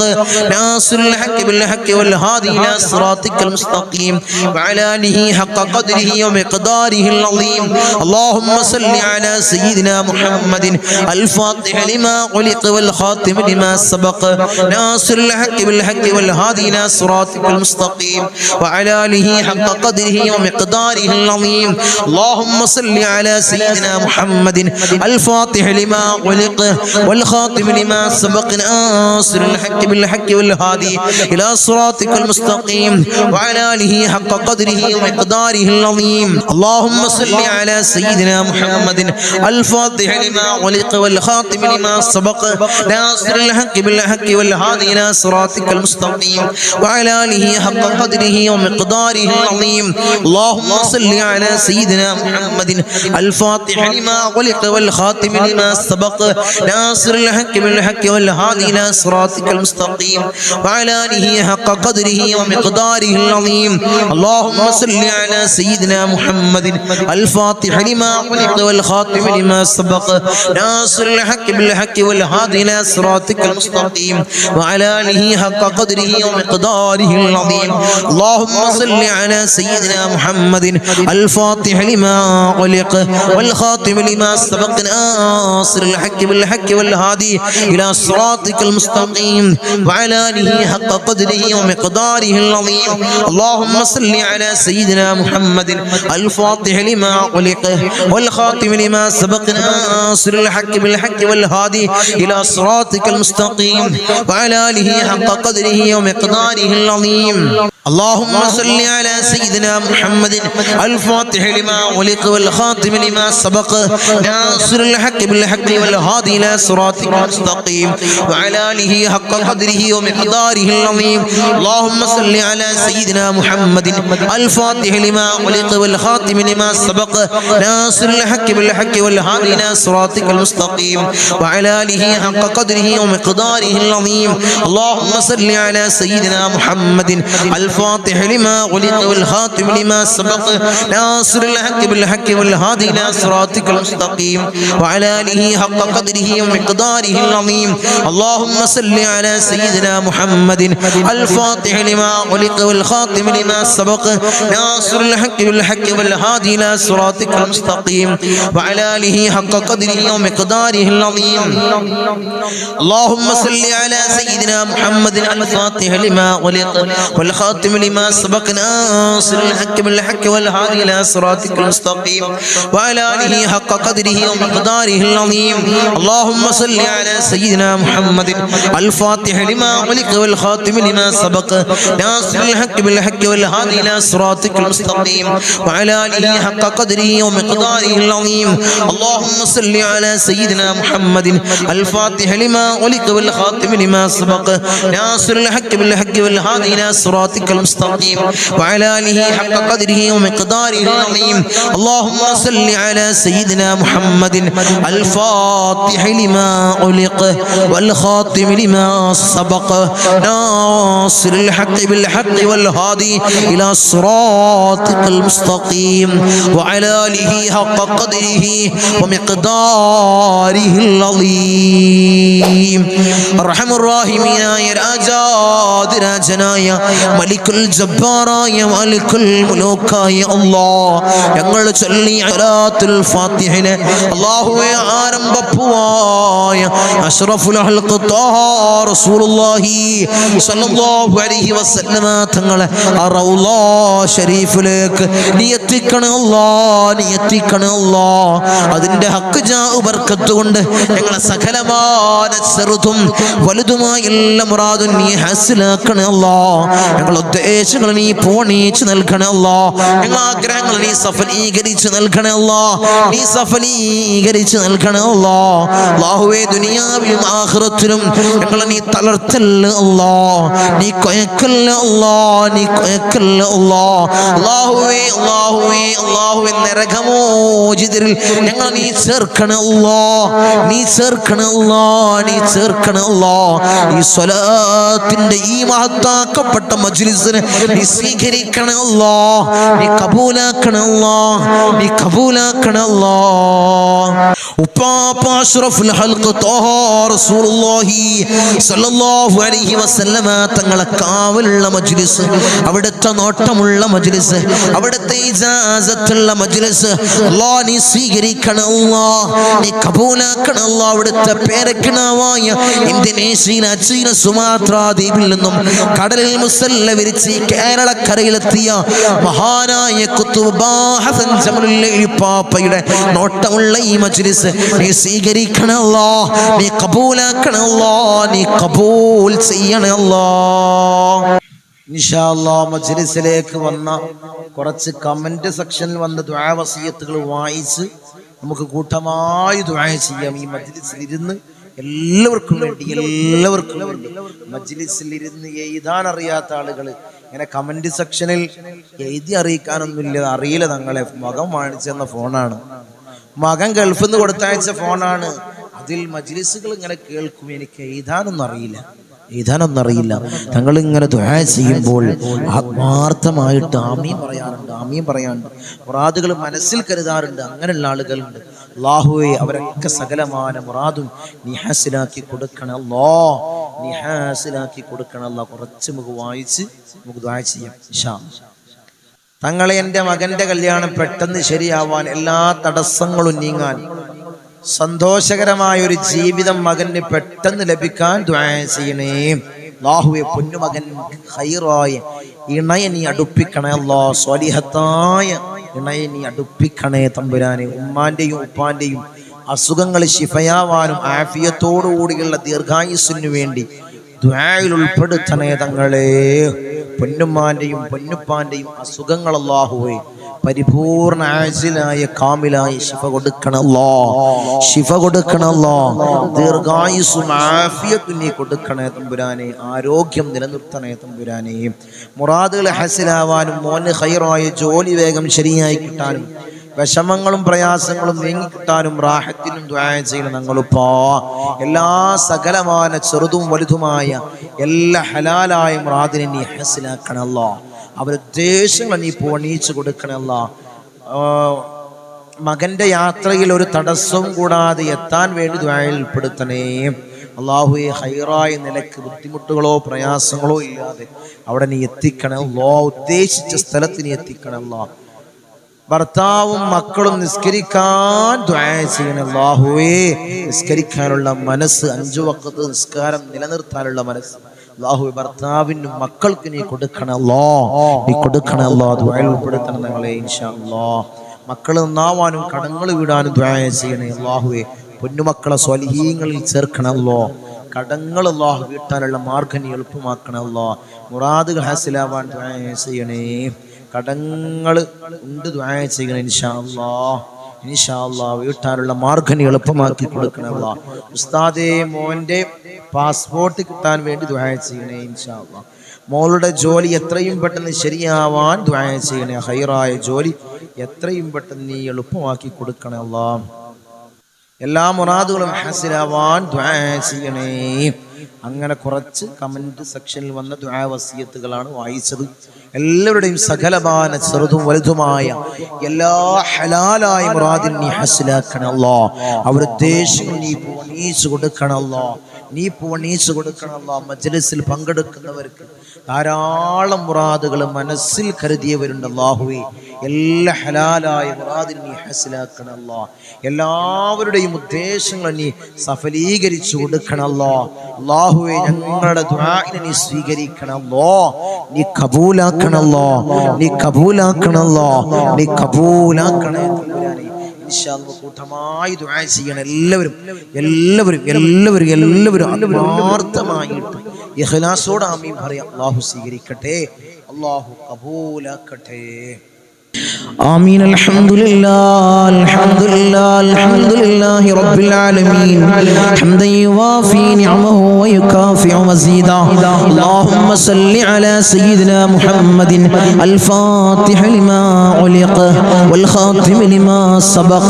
ناصر الحق بالحق والهادي إلى صراطك المستقيم وعلى آله حق قدره ومقداره العظيم. اللهم صل على سيدنا محمد الفاتح الفاتح لما خلق والخاتم لما سبق ناصر الحق بالحق والهادي إلى صراطك المستقيم وعلى آله حق قدره ومقداره العظيم. اللهم صل على سيدنا محمد الفاتح لما خلق والخاتم لما سبق ناصر الحق بالحق والهادي إلى صراطك المستقيم وعلى آله حق قدره ومقداره العظيم. اللهم صل على سيدنا محمد الفاتح لما خلق والخاتم لما سبق ناصر الحق بالحق والهادي إلى صراطك المستقيم وعلى آله حق قدره ومقداره العظيم. اللهم صل على سيدنا محمد الفاتح لما خلق والخاتم لما سبق ناصر الحق بالحق والهادي إلى صراطك المستقيم وعلى آله حق قدره ومقداره العظيم. اللهم صل على سيدنا محمد الفاتح لما خلق والخاتم لما سبق ناصر الحق بالحق والهادي إلى صراطك المستقيم وعلى آله حق قدره ومقداره العظيم. اللهم صل على سيدنا محمد الفاتح لما خلق والخاتم لما سبق ناصر الحق بالحق والهادي إلى صراطك المستقيم وعلى آله حق قدره ومقداره العظيم. اللهم صل على سيدنا محمد الفاتح لما خلق والخاتم لما سبق ناصر الحق بالحق والهادي إلى صراطك المستقيم وعلى آله حق قدره ومقداره العظيم. اللهم صل على سيدنا محمد الفاتح لما خلق والخاتم لما سبق ناصر الحق بالحق والهادي إلى صراطك المستقيم وعلى آله حق قدره ومقداره العظيم. اللهم صل على سيدنا محمد الفاتح لما خلق والخاتم لما سبق ناصر الحق بالحق والهادي إلى صراطك المستقيم وعلى آله حق قدره ومقداره العظيم. اللهم صل على سيدنا محمد الفاتح لما خلق والخاتم لما سبق ناصر الحق بالحق والهادي إلى صراطك المستقيم وعلى آله حق قدره ومقداره العظيم. اللهم صل على سيدنا محمد الفاتح لما خلق والخاتم لما سبق ناصر الحق بالحق والهادي إلى صراطك المستقيم وعلى آله حق قدره ومقداره العظيم. اللهم صل على سيدنا محمد الفاتح لما خلق والخاتم لما سبق ناصر الحق بالحق والهادي إلى صراطك المستقيم وعلى آله حق قدره ومقداره العظيم. اللهم صل على سيدنا محمد الفاتح لما خلق والخاتم لما سبق ناصر الحق بالحق والهادي إلى صراطك المستقيم وعلى آله حق قدره ومقداره العظيم. اللهم صل على سيدنا محمد الفاتح لما خلق والخاتم لما سبق ناصر الحق بالحق والهادي إلى صراطك المستقيم وعلى آله حق قدره ومقداره العظيم. اللهم صل على سيدنا محمد الفاتح لما خلق والخاتم لما سبق ناصر الحق بالحق والهادي إلى صراطك المستقيم وعلى آله حق قدره ومقداره العظيم. أرحم الراحمين يا രാജാതിരാജനായ മലിക്കുൽ ജബ്ബാറായ മലിക്കുൽ മുലൂക്കായ അല്ലാഹ് ഞങ്ങൾ ചൊല്ലിയ സലാത്തുൽ ഫാത്തിഹയെ അല്ലാഹുവേ ആരംഭപ്പുവായ അഷ്റഫുൽ ഖൽഖ് ത്വാഹ റസൂലുള്ളാഹി സ്വല്ലല്ലാഹു അലൈഹി വസല്ലമ തങ്ങളെ റൗള ശരീഫിലേക്ക് നീ എത്തിക്കണേ അല്ലാഹ്, നീ എത്തിക്കണേ അല്ലാഹ്. അതിന്റെ ഹക്ക് ജാഉ ബർക്കത്ത് കൊണ്ട് ഞങ്ങളെ സകലമായ ചെറുതും വലുതുമായ എല്ലാ മുറാദും നീ ഹാസിലാക്കണേ അല്ലാഹ്. ഞങ്ങളുടെ ഉദ്ദേശങ്ങൾ നീ പൂർണ്ണീകരിച്ച് നൽകണേ അല്ലാഹ്. ഞങ്ങളുടെ ആഗ്രഹങ്ങൾ നീ സഫലീകരിച്ച് നൽകണേ അല്ലാഹ്, നീ സഫലീകരിച്ച് നൽകണേ അല്ലാഹ്. അല്ലാഹുവേ ദുനിയാവിലും ആഖിറത്തിലും ഞങ്ങളെ നീ തളർത്തല്ല അല്ലാഹ്, നീ കൊയക്കല്ല അല്ലാഹ്, നീ കൊയക്കല്ല അല്ലാഹ്. അല്ലാഹുവേ അല്ലാഹുവേ അല്ലാഹുവേ നരകമോചിതരിൽ ഞങ്ങളെ നീ ചേർക്കണേ അല്ലാഹ്, നീ ചേർക്കണേ അല്ലാഹ്, നീ ചേർക്കണേ അല്ലാഹ്. ഈ സ്വലാത്തിന്റെ ഈ മഹത്താക്കപ്പെട്ട മജ്ലിസിനെ നീ സ്വീകരിക്കണേ അല്ലാഹ്, നീ കബൂലാക്കണേ അല്ലാഹ്, നീ കബൂലാക്കണേ അല്ലാഹ്. ഉപ്പാപ്പ അഷ്റഫുൽ ഖൽഖ് ത്വാഹ റസൂലുള്ളാഹി സ്വല്ലല്ലാഹു അലൈഹി വസല്ലമ തങ്ങളെ കാവലുള്ള മജ്ലിസ്, അവിടുത്തെ നോട്ടമുള്ള മജ്ലിസ്, അവിടുത്തെ ഇജാസത്തുള്ള മജ്ലിസ് മജ്ലിസ് അല്ലാഹ് നീ സ്വീകരിക്കണം അല്ലാഹ്, നീ കബൂലാക്കണം അല്ലാഹ്. അവിടുത്തെ പേരക്കിണാവായ ഇന്തോനേഷ്യയിലെ ചീന സുമാത്ര ദ്വീപിൽ നിന്നും കടലിൽ മുസല്ല വിരിച്ച് കേരളക്കരയിലെത്തിയ മഹാനായ ഖുത്ബ് ഹസൻ ജമലുൽ പാപ്പയുടെ നോട്ടമുള്ള ഈ മജ്ലിസ് നീ സ്വീകരിക്കണം അല്ലാഹ്, നീ കബൂലാക്കണം അല്ലാഹ്, നീ കബൂൽ ചെയ്യണം അല്ലാഹ്. ഇൻഷാ അല്ലാഹ് മജ്ലിസിലേക്ക് വന്ന കുറച്ച് കമന്റ് സെക്ഷനിൽ വന്ന ദുആ വസിയത്തുകൾ വായിച്ച് നമുക്ക് കൂട്ടമായി ദുആ ചെയ്യാം. ഈ മജ്ലിസിൽ ഇരുന്ന് എല്ലാവർക്കും വേണ്ടി മജ്ലിസിൽ ഇരുന്ന് എഴുതാൻ അറിയാത്ത ആളുകൾ ഇങ്ങനെ കമന്റ് സെക്ഷനിൽ എഴുതി അറിയിക്കാനൊന്നുമില്ല, അറിയില്ല. തങ്ങളെ മകൻ വാങ്ങിച്ചെന്ന ഫോണാണ്, മകൻ ഗൾഫിൽ നിന്ന് കൊടുത്തയച്ച ഫോണാണ്. അതിൽ മജ്ലിസുകൾ ഇങ്ങനെ കേൾക്കും. എനിക്ക് എഴുതാനൊന്നും അറിയില്ല. തങ്ങൾ ഇങ്ങനെ ദുആ ചെയ്യുമ്പോൾ ആത്മാർത്ഥമായിട്ട് ആമീൻ പറയാറുണ്ട്, മുറാദുകൾ മനസ്സിൽ കരുതാറുണ്ട്. അങ്ങനെയുള്ള ആളുകളുണ്ട്. അല്ലാഹുവേ അവരൊക്കെ സകലമായ മുറാദും നീ ഹാസിലാക്കി കൊടുക്കണം അല്ലാഹ്, നീ ഹാസിലാക്കി കൊടുക്കണം അല്ലാഹ്. കുറച്ച് നമുക്ക് വായിച്ച് നമുക്ക് ദുആ ചെയ്യാം ഇൻഷാ അല്ലാഹ്. തങ്ങളെ എൻ്റെ മകന്റെ കല്യാണം പെട്ടെന്ന് ശരിയാവാൻ, എല്ലാ തടസ്സങ്ങളും നീങ്ങാൻ, സന്തോഷകരമായ ഒരു ജീവിതം മകന് പെട്ടെന്ന് ലഭിക്കാൻ ദുആ ചെയ്യണേ അല്ലാഹുവേ. പൊന്നുമകൻ ഖൈറായ ഇണയെ നീ അടുപ്പിക്കണേ അല്ലാഹ്, സ്വാലിഹത്തായ ഇണയെ നീ അടുപ്പിക്കണേ തമ്പുരാനെ. ഉമ്മാന്റെയും ഉപ്പാന്റെയും അസുഖങ്ങൾ ശിഫയാവാനും ആഫിയത്തോടുകൂടിയുള്ള ദീർഘായുസ്സിനു വേണ്ടി ദുആയിൽ ഉൾപ്പെടുത്തണേ തങ്ങളെ. പൊന്നുമ്മാന്റെയും പൊന്നുപ്പാന്റെയും അസുഖങ്ങൾ അല്ലാഹുവേ പരിപൂർണ ആജിലായ കാമിലായ ശിഫ കൊടുക്കണല്ലോ, ദീർഘായുസ്സും ആഫിയത്തും നീ കൊടുക്കണേ തമ്പുരാനെ. ആരോഗ്യം നിലനിർത്തണേ തമ്പുരാനെ. മുറാദുകൾ ഹസിലാവാനും മോന് ഖൈറായ ജോലി വേഗം ശരിയായി കിട്ടാനും വിഷമങ്ങളും പ്രയാസങ്ങളും നീങ്ങിക്കിട്ടാനും റാഹത്തിനും ദുആ ചെയ്യണം ഞങ്ങളിപ്പോ. എല്ലാ സകലമായ ചെറുതും വലുതുമായ എല്ലാ ഹലാലായ മുറാദിനെ നീ ഹസിലാക്കണല്ലോ. അവരുദ്ദേശങ്ങൾ നീ പോണീച്ചു കൊടുക്കണല്ല. മകന്റെ യാത്രയിൽ ഒരു തടസ്സവും കൂടാതെ എത്താൻ വേണ്ടി ദുആയിൽ ഉൾപ്പെടുത്തണേ അല്ലാഹുവേ. ഹൈറായ നിലക്ക് ബുദ്ധിമുട്ടുകളോ പ്രയാസങ്ങളോ ഇല്ലാതെ അവിടെ നീ എത്തിക്കണം അല്ലാഹ്, ഉദ്ദേശിച്ച സ്ഥലത്ത് നീ എത്തിക്കണം അല്ലാഹ്. ഭർത്താവും മക്കളും നിസ്കരിക്കാൻ ദുആ ചെയ്യണം അല്ലാഹുവേ. നിസ്കരിക്കാനുള്ള മനസ്സ്, 5 വഖത്ത് നിസ്കാരം നിലനിർത്താനുള്ള മനസ്സ് അല്ലാഹുവേ ഭർത്താവിനും മക്കൾക്ക് നീ കൊടുക്കണല്ലോ, നീ കൊടുക്കണല്ലോ. ദുആയിൽ ഉൾപ്പെടുത്തണം ഞങ്ങളെ ഇൻഷാ അല്ലാഹ്. മക്കൾ നന്നാവാനും കടങ്ങൾ വീടാനും ദുആ ചെയ്യണേ അല്ലാഹുവേ. പൊന്നുമക്കളെ സ്വാലിഹീങ്ങളിൽ ചേർക്കണല്ലോ. കടങ്ങൾ അല്ലാഹു വീട്ടാനുള്ള മാർഗ്ഗം നീ എളുപ്പമാക്കണല്ലോ. മുറാദുകൾ ഹാസിലാവാൻ ദുആ ചെയ്യണേ. കടങ്ങൾ ഉണ്ട് ദുആ ചെയ്യണേ ഇൻഷാ അല്ലാഹ്. വീട്ടാനുള്ള മാർഗ്ഗം എളുപ്പമാക്കി കൊടുക്കണല്ലോ. ഉസ്താദേ മോന്റെ പാസ്പോർട്ട് കിട്ടാൻ വേണ്ടി ദുആ ചെയ്യണേ ഇൻഷാ അല്ലാഹ്. മോളുടെ ജോലി എത്രയും പെട്ടെന്ന് ശരിയാവാൻ ദുആ ചെയ്യണേ. ഖൈറായ ജോലി എത്രയും പെട്ടെന്ന് നീ എളുപ്പമാക്കി കൊടുക്കണേ അല്ലാഹ്. എല്ലാ മുറാദുകളും ഹാസിലാവാൻ ദുആ ചെയ്യണേ. അങ്ങനെ കുറച്ച് കമന്റ് സെക്ഷനിൽ വന്ന ദുആ വസിയത്തുകളാണ് വായിച്ചത്. എല്ലാവരുടെയും സകലമായ ചെറുതും വലുതുമായ എല്ലാ ഹലാലായ മുറാദിൻ നീ ഹസിലാക്കണം അല്ലാഹ്. അവരുദ്ദേശങ്ങൾ നീ പൂർണ്ണീച്ചു കൊടുക്കണം അല്ലാഹ്, നീ പൂർണ്ണീച്ചു കൊടുക്കണം അല്ലാഹ്. മജ്ലിസിൽ പങ്കെടുക്കുന്നവർക്ക് ധാരാളം മുറാദുകൾ മനസ്സിൽ കരുതിയവരുണ്ട് അല്ലാഹുവേ. എല്ലാ ഹലാലായ മുറാദിൻ നീ ഹസിലാക്കണം അല്ലാഹ്. എല്ലാവരുടെയും ഉദ്ദേശങ്ങൾ നീ സഫലീകരിച്ചു കൊടുക്കണം അല്ലാഹ്. അല്ലാഹുവേ ഞങ്ങളുടെ ദുആഇനെ നീ സ്വീകരിക്കണമല്ലോ, നീ കബൂലാക്കണമല്ലോ, നീ കബൂലാക്കണമല്ലോ, നീ കബൂലാക്കണേ തമ്പുരാനേ. ഇൻഷാ അല്ലാഹ് കൂട്ടമായി ദുആ ചെയ്യണം എല്ലാവരും ആത്മാർത്ഥമായിട്ട് ഇഖ്ലാസോടെ ആമീൻ പറയാം. അല്ലാഹു സ്വീകരിക്കട്ടെ, അല്ലാഹു കബൂലാക്കട്ടെ. آمين. الحمد لله رب العالمين حمدا يوافي نعمه ويكافئ مزيدا. اللهم صل على سيدنا محمد الفاتح لما علق والخاتم لما سبق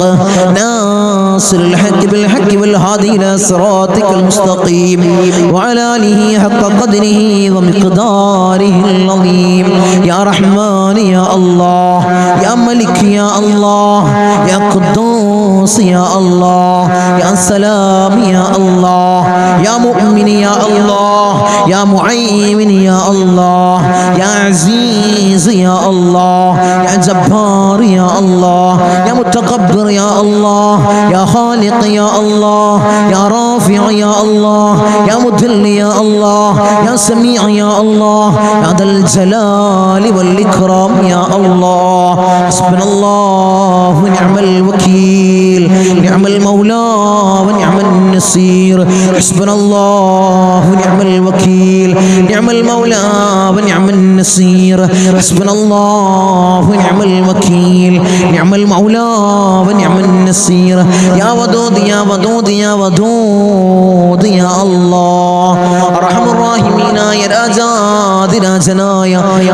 ناصر الحق بالحق والهادي إلى صراطك المستقيم وعلى آله حق قدره ومقداره العظيم. يا رحمن يا الله، يا ملك يا الله، يا قدوس ഖുദ്ദൂസ് യാ അല്ലാഹ്, യാ സലാം യാ അല്ലാഹ്, യാ മുഅ്മിൻ യാ അല്ലാഹ്, യാ മുഅയ്മിൻ യാ അല്ലാഹ്, യാ അസീസ് യാ അല്ലാഹ്, യാ ജബ്ബാർ യാ അല്ലാഹ്, യാ മുതകബ്ബിർ യാ അല്ലാഹ്, യാ ഖാലിഖ് യാ അല്ലാഹ്, യാ റാഫിഅ യാ അല്ലാഹ്, യാ മുദിൽ യാ അല്ലാഹ്, യാ സമീഅ യാ അല്ലാഹ്, യാ ദൽ ജലാലി വൽ ഇക്റാം യാ അല്ലാഹ്. ഹസ്ബുനല്ലാഹു നിഅമൽ വകീൽ, നിഅമൽ മൗലാ വ നിഅമൻ നസീർ. ഹസ്ബുനല്ലാഹു നിഅമൽ വകീൽ, നിഅമൽ മൗലാ വ നിഅമൻ നസീർ. ഹസ്ബുനല്ലാഹു നിഅമൽ വകീൽ, നിഅമൽ മൗലാ വ നിഅമൻ നസീർ. യാ വദൂദ് യാ വദൂദ് യാ വദൂദ് യാ അല്ലാഹ്. അർഹമുർ റഹീമീനായ രാജാതിരാജനായ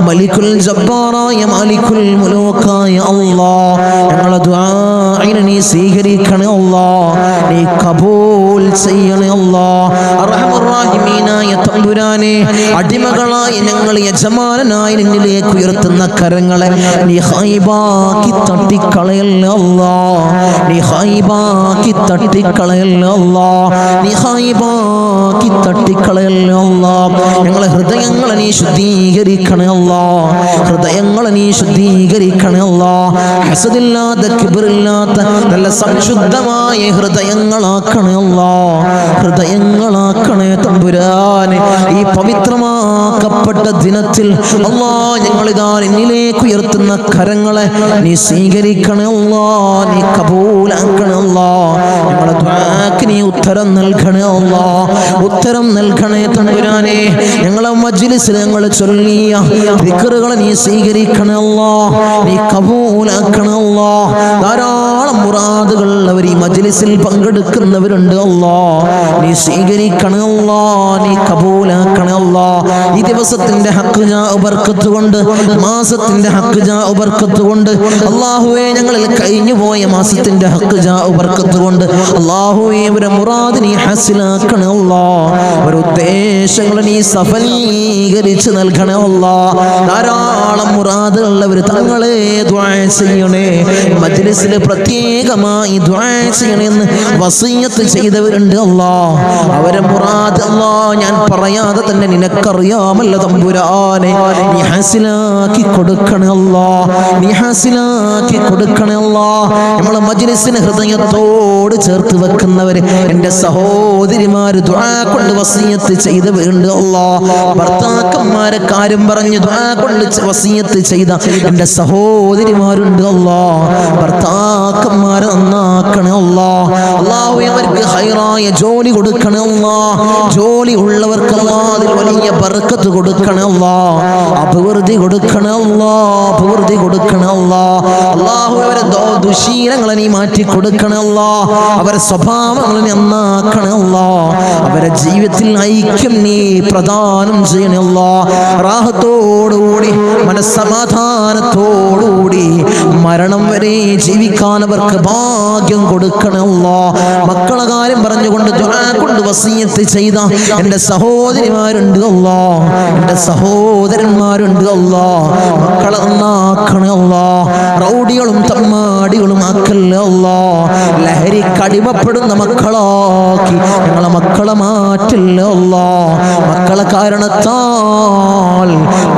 മലിക്കുൽ ജബ്ബാറായ മാലിക്കുൽ മുലൂക്കായ അല്ലാഹ്, ഞങ്ങളുടെ ദുആഇനെ നീ സ്വീകരിക്കണേ അല്ലാഹ്, നീ കബൂൽ ചെയ്യണേ അല്ലാഹ്. അർഹമുർ റഹീമീനായ തമ്പുരാനെ, അടിമകളായ ഞങ്ങൾ യജമാനനായി നിന്നിലേക്ക് ഉയർത്തുന്ന കരങ്ങളെ നീ ഖൈബാക്കി തട്ടിക്കളയല്ലേ അല്ലാഹ്, നീ ഖൈബാക്കി തട്ടിക്കളയല്ലേ അല്ലാഹ്, നീ ഖൈബാക്കി തട്ടിക്കളയല്ലേ അല്ലാഹ്. ഞങ്ങളെ ഹൃദയങ്ങളെ നീ ശുദ്ധീകരിക്കണേ അല്ലാഹ്, ഹൃദയങ്ങളെ നീ ശുദ്ധീകരിക്കണേ അല്ലാഹ്. ഹസദില്ലാത്ത കിബ്റില്ലാത്ത നല്ല സംശുദ്ധമായ ഹൃദയങ്ങളാക്കണേ അല്ലാഹ്, ഹൃദയങ്ങളാക്കണേ തമ്പുരാനെ. ഈ പവിത്രമാക്കപ്പെട്ട ദിനത്തിൽ അല്ലാഹ് ഞങ്ങളിതാ നിന്നിലേക്ക് ഉയർത്തുന്ന കരങ്ങളെ നീ സ്വീകരിക്കണേ അല്ലാഹ്, നീ കബൂലാക്കണേ അല്ലാഹ്. ഞങ്ങളുടെ ദുആക്ക് നീ ഉത്തരം നൽകണേ അല്ലാഹ്, ഉത്തരം നൽകണേ തമ്പുരാനെ. ഞങ്ങളെ മജ്ലിസിൽ ഞങ്ങൾ ചൊല്ലിയ ദിക്റുകളെ നീ സ്വീകരിക്കണേ അല്ലാഹ്, നീ കബൂലാക്കണേ അല്ലാഹ്. ധാരാളം മുറാദുകൾ അവർ ഈ മജ്ലിസിൽ പങ്കെടുക്കുന്നവരുണ്ട് അല്ലാഹ്, നീ സ്വീകരിക്കണേ അല്ലാഹ്, നീ കബൂലാക്കണേ അല്ലാഹ്. ഈ ദിവസത്തിന്റെ ഹഖ് ജാ ബർക്കത്ത് കൊണ്ട്, മാസത്തിന്റെ ഹഖ് ജാ ബർക്കത്ത് കൊണ്ട് അല്ലാഹുവേ, ഞങ്ങളിൽ കഴിഞ്ഞു പോയ മാസത്തിന്റെ ഹഖ് ജാ ബർക്കത്ത് കൊണ്ട് അല്ലാഹുവേ, അവരെ മുറാദ് നീ ഹസിലാക്കണേ അല്ലാഹ്, അവരുടെ ഉദ്ദേശങ്ങൾ നീ സഫലീകരിച്ച് നൽകണേ അല്ലാഹ്. ധാരാളം മുറാദുള്ളവർ തങ്ങളെ ദുആ ചെയ്യണേ, മജ്ലിസിൽ പ്രത്യേകമായി ദുആ ചെയ്യണമെന്ന് വസിയത്ത് ചെയ്തവരുണ്ട് അല്ലാഹ്. അവരെ മുറാദ് അല്ലാഹ് ഞാൻ പറയാതെ തന്നെ നിനക്കറിയാമല്ലോ തമ്പുരാനെ, നീ ഹാസിലാക്കി കൊടുക്കണേ അല്ലാഹ്, നീ ഹാസിലാക്കി കൊടുക്കണേ അല്ലാഹ്. നമ്മളെ മജ്ലിസിനെ ഹൃദയത്തോട് ചേർത്ത് വെക്കുന്നവര് എൻ്റെ സഹോദരിമാര് ദുആ കൊണ്ട് വസിയത്ത് ചെയ്തവരുണ്ട് അല്ലാഹ്. ഭർത്താക്കന്മാരെ കാര്യം പറഞ്ഞ് ദുആ കൊണ്ട് വസിയത്ത് ചെയ്ത എൻ്റെ സഹോദരിമാരുണ്ട് അല്ലാഹ്. ഭർത്താക്കന്മാരെ നന്നാക്കണേ അല്ലാഹ്, അല്ലാഹു അവർക്ക് ഹൈറായ ജോലി കൊടുക്കണേ അല്ലാഹ്. ജോലി ഉള്ളവർക്ക് അല്ലാഹ് അതിൽ വലിയ ബർക്കത്ത് കൊടുക്കണേ അല്ലാഹ്, അഭിവൃദ്ധി കൊടുക്കണേ അല്ലാഹ്, അഭിവൃദ്ധി കൊടുക്കണേ അല്ലാഹ്. അല്ലാഹു അവരെ ദുശീലങ്ങളെ നീ മാറ്റി കൊടുക്കണേ അല്ലാഹ്, അവരെ സ്വഭാവങ്ങളെ നന്നാക്കണേ അല്ലാഹ്, അവരെ ജീവിതത്തിൽ ഐക്യം നീ പ്രദാനം ചെയ്യണേ അല്ലാഹ്. റാഹത്തോടുകൂടി മനസ്സമാധാനത്തോടുകൂടി മരണം വരെ ജീവിക്കാൻ അവർക്ക് ഭാഗ്യം കൊടുക്കണേ അല്ലാഹ്. മക്കളെ കാര്യം പറഞ്ഞുകൊണ്ട് ദുആ കൊണ്ട് വസിയത്ത് ചെയ്ത എൻ്റെ സഹോദരിമാരുണ്ട് അല്ലാഹ്, എൻ്റെ സഹോദരന്മാരുണ്ട് അല്ലാഹ്. മക്കളെ നന്നാക്കണേ അല്ലാഹ്, റൗഡികളും തമ്മാടികളും ആക്കല്ലേ അല്ലാഹ്. ലഹരിക്കടിമപ്പെടുന്ന മക്കളാക്കി ഞങ്ങളെ മക്കളെ മാറ്റല്ലേ അല്ലാഹ്. മക്കളെ കാരണത്താൽ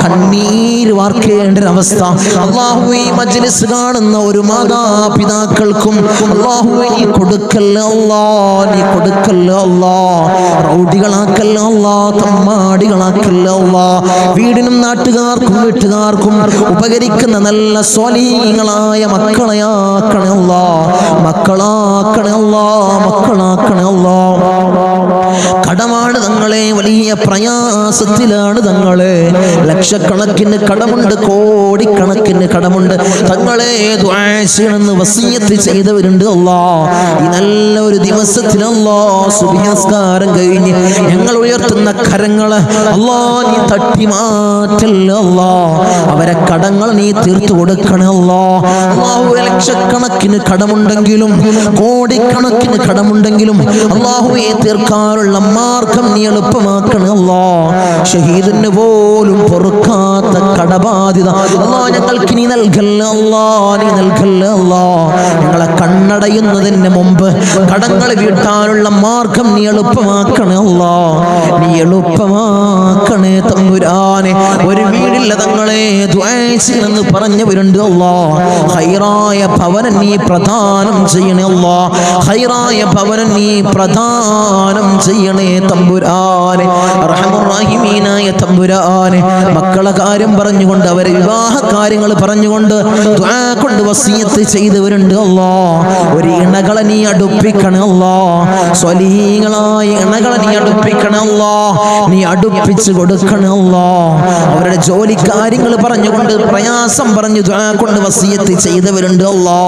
കണ്ണീര് വാർക്കേണ്ട ഒരവസ്ഥ അല്ലാഹുവേ, ഈ മജ്ലിസ് കാണുന്ന ഒരു മാതാപിതാക്കൾക്കും അല്ലാഹുവേ നീ കൊടുക്കല്ലേ അല്ലാഹ്, നീ കൊടുക്കല്ലേ അല്ലാഹ്. റൗഡികളാക്കല്ലേ അല്ലാഹ്, തമ്മാടികളാക്കല്ലേ അല്ലാഹ്. വീടിനും നാട്ടുകാർക്കും വീട്ടുകാർക്കും ഉപകരിക്കുന്ന നല്ല സ്വാലിഹീങ്ങളായ മക്കളെയാക്കണേ അല്ലാഹ്, മക്കളാക്കണേ അല്ലാഹ്, മക്കളാക്കണേ അല്ലാഹ്. കടമാണ് തങ്ങളെ, വലിയ പ്രയാസത്തിലാണ് തങ്ങളെ, ലക്ഷക്കണക്കിന് കടമുണ്ട്, കോടിക്കണക്കിന് കടമുണ്ട്. തങ്ങളെ ദുആ ചെയ്യണമെന്ന് വസിയത്ത് ചെയ്തവരുണ്ട് അല്ലാഹ്. ഈ നല്ല ഒരു ദിവസത്തിൽ അല്ലാഹ് സുബ്ഹി നിസ്കാരം കഴിഞ്ഞ് ഞങ്ങൾ ഉയർത്തുന്ന കരങ്ങളെ അല്ലാഹ് നീ തട്ടി മാറ്റല്ലേ അല്ലാഹ്. അവരെ കടങ്ങൾ നീ തീർത്തു കൊടുക്കണേ അല്ലാഹ്. അല്ലാഹു ലക്ഷക്കണക്കിന് കടമുണ്ടെങ്കിലും കോടിക്കണക്കിന് കടമുണ്ടെങ്കിലും അല്ലാഹുവേ തീർക്കാനുള്ള മാർഗം നീ എളുപ്പമാക്കണേ അല്ലാ. ഷഹീദിന് പോലും പൊറുക്കാത്ത കടബാധ്യത അല്ലാഹ് ഞങ്ങൾക്ക് നീ നൽകല്ല അല്ലാ, നീ നൽകല്ല അല്ലാ. ഞങ്ങളെ കണ്ണടയുന്നതിന് മുമ്പ് കടങ്ങൾ വീട്ടാനുള്ള മാർഗം നീ എളുപ്പമാക്കണേ അല്ലാ, നീ എളുപ്പമാക്കണേ തമ്പുരാനെ. ഒരു വീടില്ല തങ്ങളെ ദുആ ചെയ്യണമെന്ന് പറഞ്ഞവരുണ്ട് അല്ലാ. ഖൈറായ ഭവനം നീ പ്രദാനം ചെയ്യണേ അല്ലാ, ഖൈറായ ഭവനം നീ പ്രദാനം ചെയ്യണേ തമ്പുരാനെ. അർഹമുർ റഹീമീനായ തമ്പുരാനെ, മക്കളെ കാര്യം പറഞ്ഞുകൊണ്ട് അവരെ വിവാഹ കാര്യങ്ങൾ പറഞ്ഞുകൊണ്ട് ദുആ കൊണ്ട് വസിയത്ത് ചെയ്തവരുണ്ട് അല്ലാ. ഒരു ഇണകളെ നീ അടുപ്പിക്കണേ അല്ലാ, സ്വലീഹങ്ങളായ ഇണകളെ നീ അടുപ്പിക്കണേ അല്ലാ, നീ അടുപ്പിച്ച് കൊടുക്കണേ അല്ലാ. അവരുടെ ജോലി കാര്യങ്ങൾ പറഞ്ഞുകൊണ്ട് പ്രയാസം പറഞ്ഞു ദുആ കൊണ്ട് വസിയത്ത് ചെയ്തവരുണ്ട് അല്ലാ.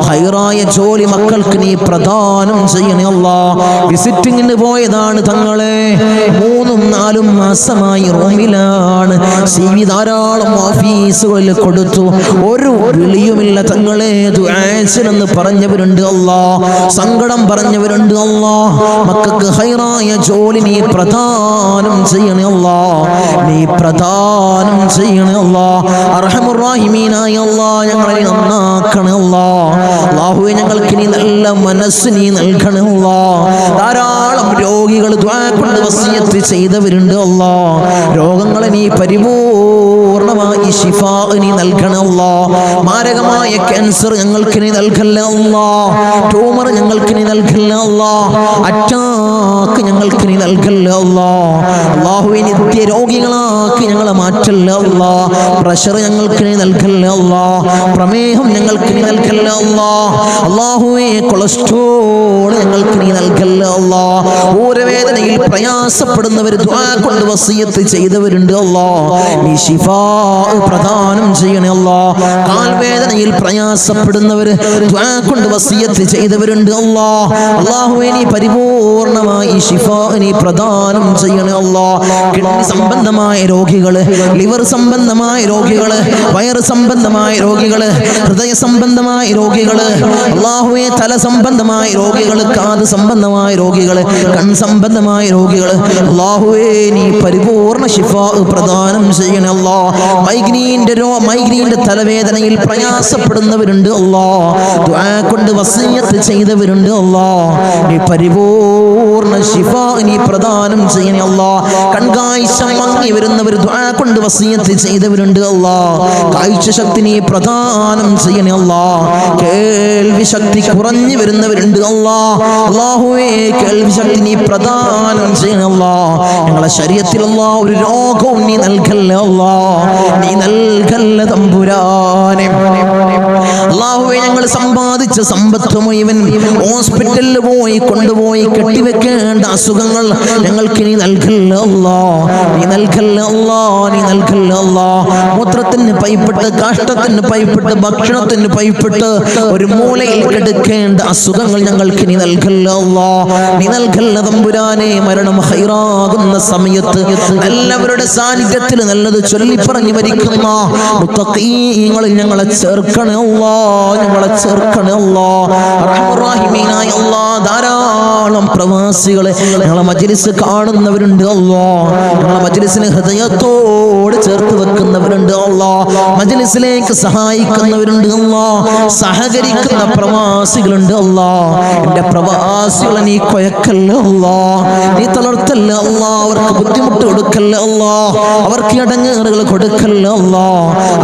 ഖൈറായ ജോലി മക്കൾക്ക് നീ പ്രദാനം ചെയ്യണേ അല്ലാ. വിസിറ്റിങ്ങിന് പോയതാണ് തങ്ങളെ, 3-4 മാസമായി റൂമിലാണ്. CV ധാരാളം ഓഫീസുകളിൽ കൊടുത്തു, ഒരു വിളിയുമില്ല തങ്ങളെ. ദുആ ചെയ്യണമെന്ന് പറഞ്ഞവരുണ്ട് അല്ലാ, സങ്കടം പറഞ്ഞവരുണ്ട് അല്ലാ. മക്കൾക്ക് ഖൈറായ ജോലി നീ പ്രദാനം ചെയ്യണേ അല്ലാ, നീ പ്രദാനം ചെയ്യണേ അല്ലാ. അർഹമുർ റഹീമീനായ അല്ലാ, ഞങ്ങളെ നന്നാക്കണേ അല്ലാ. അല്ലാഹുവേ ഞങ്ങൾക്ക് നീ നല്ല മനസ്സ് നീ നൽകണേ അല്ലാ. ധാരാളം രോഗികൾ ദുആ കൊണ്ട് വസിയത്ത് ചെയ്തവരുണ്ട് അല്ലാ. രോഗങ്ങളെ നീ പരിപൂർണമായി ശിഫാ നീ നൽകണേ അല്ലാ. മാരകമായ ക്യാൻസർ ഞങ്ങൾക്ക് നീ നൽകല്ല അല്ലാ, ട്യൂമർ ഞങ്ങൾക്ക് നീ നൽകല്ല അല്ലാ, അറ്റാക്ക് ഞങ്ങൾക്ക് നീ നൽകല്ല അല്ലാ. അല്ലാഹുവേ നിത്യ രോഗികളാക്കി ഞങ്ങളെ മാറ്റല്ല അല്ലാ. പ്രഷർ ഞങ്ങൾക്ക് നീ നൽകല്ല അല്ലാ, പ്രമേഹം ഞങ്ങൾക്ക് നീ നൽകല്ല അല്ലാ. അല്ലാഹുവേ കൊളസ്ട്രോൾ ഞങ്ങൾക്ക് നീ നൽകല്ല അല്ലാ. ഊരവേദനയിൽ പ്രയാസപ്പെടുന്നവർ ദുആ കൊണ്ട് വസിയത്ത് ചെയ്തവരുണ്ട് അല്ലാ, നീ ശിഫാ പ്രദാനം ചെയ്യണേ അല്ലാ. കാൽവേദനയിൽ പ്രയാസപ്പെടുന്നവർ ദുആ കൊണ്ട് വസിയത്ത് ചെയ്തവരുണ്ട് അല്ലാ. അല്ലാഹുവേ നീ പരിപൂർണമായി ശിഫാ നീ പ്രദാനം ചെയ്യണേ അല്ലാ. കിഡ്നി സംബന്ധമായ രോഗികള്, ലിവർ സംബന്ധമായ രോഗികള്, വയറ് സംബന്ധമായ രോഗികള്, ഹൃദയ സംബന്ധമായ രോഗികള്, അല്ലാഹുവേ തല സംബന്ധമായ രോഗികള്, കാത് സംബന്ധമായ രോഗികള്, കൺ സംബന്ധമായ രോഗികള്, അല്ലാഹുവേ നീ പരിപൂർണ ശിഫാ പ്രദാനം ചെയ്യണേ അല്ലാ. മൈഗ്രീന്റെ തലവേദനയിൽ പ്രയാസപ്പെടുന്നവരുണ്ട് അല്ലാ, ദുആ കൊണ്ട് വസിയത്ത് ചെയ്തവരുണ്ട് അല്ലാ, നീ പരിപൂർണ ശിഫാ നീ പ്രദാനം ചെയ്യണേ അല്ലാ. കൺകാഴ്ച മങ്ങി വരുന്നവർ ദുആ കൊണ്ട് വസിയത്ത് ചെയ്തവരുണ്ട് അല്ലാ, കാഴ്ച ശക്തി നീ പ്രദാനം ചെയ്യണേ അല്ലാ. കേൾവി ശക്തി കുറഞ്ഞു വരുന്നവരുണ്ട് അല്ലാ, അല്ലാഹുവേ കേൾവി ശക്തി നീ പ്രദാനം ചെയ്യണേ അല്ലാ. ഞങ്ങളെ ശരീരത്തിൽ അല്ലാ ഒരു രോഗവും നീ നൽകല്ല അല്ലാ, നീ നൽകല്ല തമ്പുരാനെ. അല്ലാഹുവേ ഞങ്ങൾ സമ്പാദിച്ച സമ്പത്ത് മുഴുവൻ ഹോസ്പിറ്റലിൽ പോയി കൊണ്ടുപോയി കെട്ടിവെക്കേണ്ട അസുഖങ്ങൾ ഞങ്ങൾക്ക് നീ നൽകല്ല അല്ലാ, നീ നൽകല്ല അല്ലാ, നീ നൽകല്ല അല്ലാ. മൂത്രത്തിന് പൈപ്പിട്ട്, കാഷ്ടത്തിന് പൈപ്പിട്ട്, ഭക്ഷണത്തിന് പൈപ്പിട്ട് ഒരു മൂലയിൽ കിടക്കേണ്ട അസുഖങ്ങൾ ഞങ്ങൾക്ക് നീ നൽകല്ല അല്ലാ, നീ നൽകല്ല തമ്പുരാനെ. മരണം ഹൈറാകുന്ന സമയത്ത് എല്ലാവരുടെ സാന്നിധ്യത്തിൽ നല്ലത് ചൊല്ലി പറഞ്ഞു മരിക്കുന്ന മുത്തഖീങ്ങളിൽ ഞങ്ങളെ ചേർക്കണേ അല്ലാ, ഞങ്ങളെ ചേർക്കണേ അല്ലാ. റഹ്മാൻ റഹീമീനായ അല്ലാ, ധാരാളം പ്രവാസികളെ ഞങ്ങളെ മജ്ലിസ് കാണുന്നവരുണ്ട് അല്ലാ, ഞങ്ങളെ മജ്ലിസിനെ ഹൃദയത്തോട് ചേർത്ത് വെക്കുന്നവരുണ്ട് അല്ലാ, മജ്ലിസിലേക്ക് സഹായിക്കുന്നവരുണ്ട് അല്ലാ, സഹകരിക്കുന്ന പ്രവാസികളുണ്ട് അല്ലാ. എൻ്റെ പ്രവാസികളെ നീ കൊയക്കല്ല അല്ലാ, നീ തളർത്തല്ല അല്ലാ, അവർക്ക് ബുദ്ധിമുട്ട് കൊടുക്കല്ല അല്ലാ, അവർക്ക് ഇടങ്ങേറുകൾ കൊടുക്കല്ല അല്ലാ.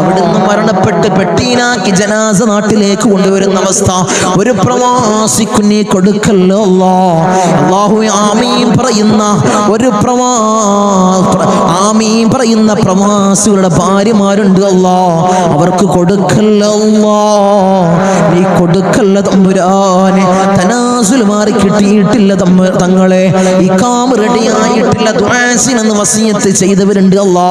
അവിടുന്ന് മരണപ്പെട്ട് പെട്ടീനാക്കി ജനാസ നാട്ടിലേക്ക് കൊണ്ടുവരുന്ന അവസ്ഥ ഒരു പ്രവാസിക്ക് നീ കൊടുക്കല്ല അല്ലാ. അല്ലാഹുവേ ആമീൻ പറയുന്ന ആമീൻ പറയുന്ന പ്രവാസികളുടെ ഭാര്യമാരുണ്ട് അല്ലാ, അവർക്ക് കൊടുക്കല്ല അല്ലാ, നീ കൊടുക്കല്ല തമ്പുരാനെ. തനാസുൽ മാറി കിട്ടിയിട്ടില്ല തങ്ങളെ, ഇഖാമ റെഡിയായിട്ടില്ല, ദുആസിനെന്ന് വസിയത്ത് ചെയ്തവരുണ്ട് അല്ലാ,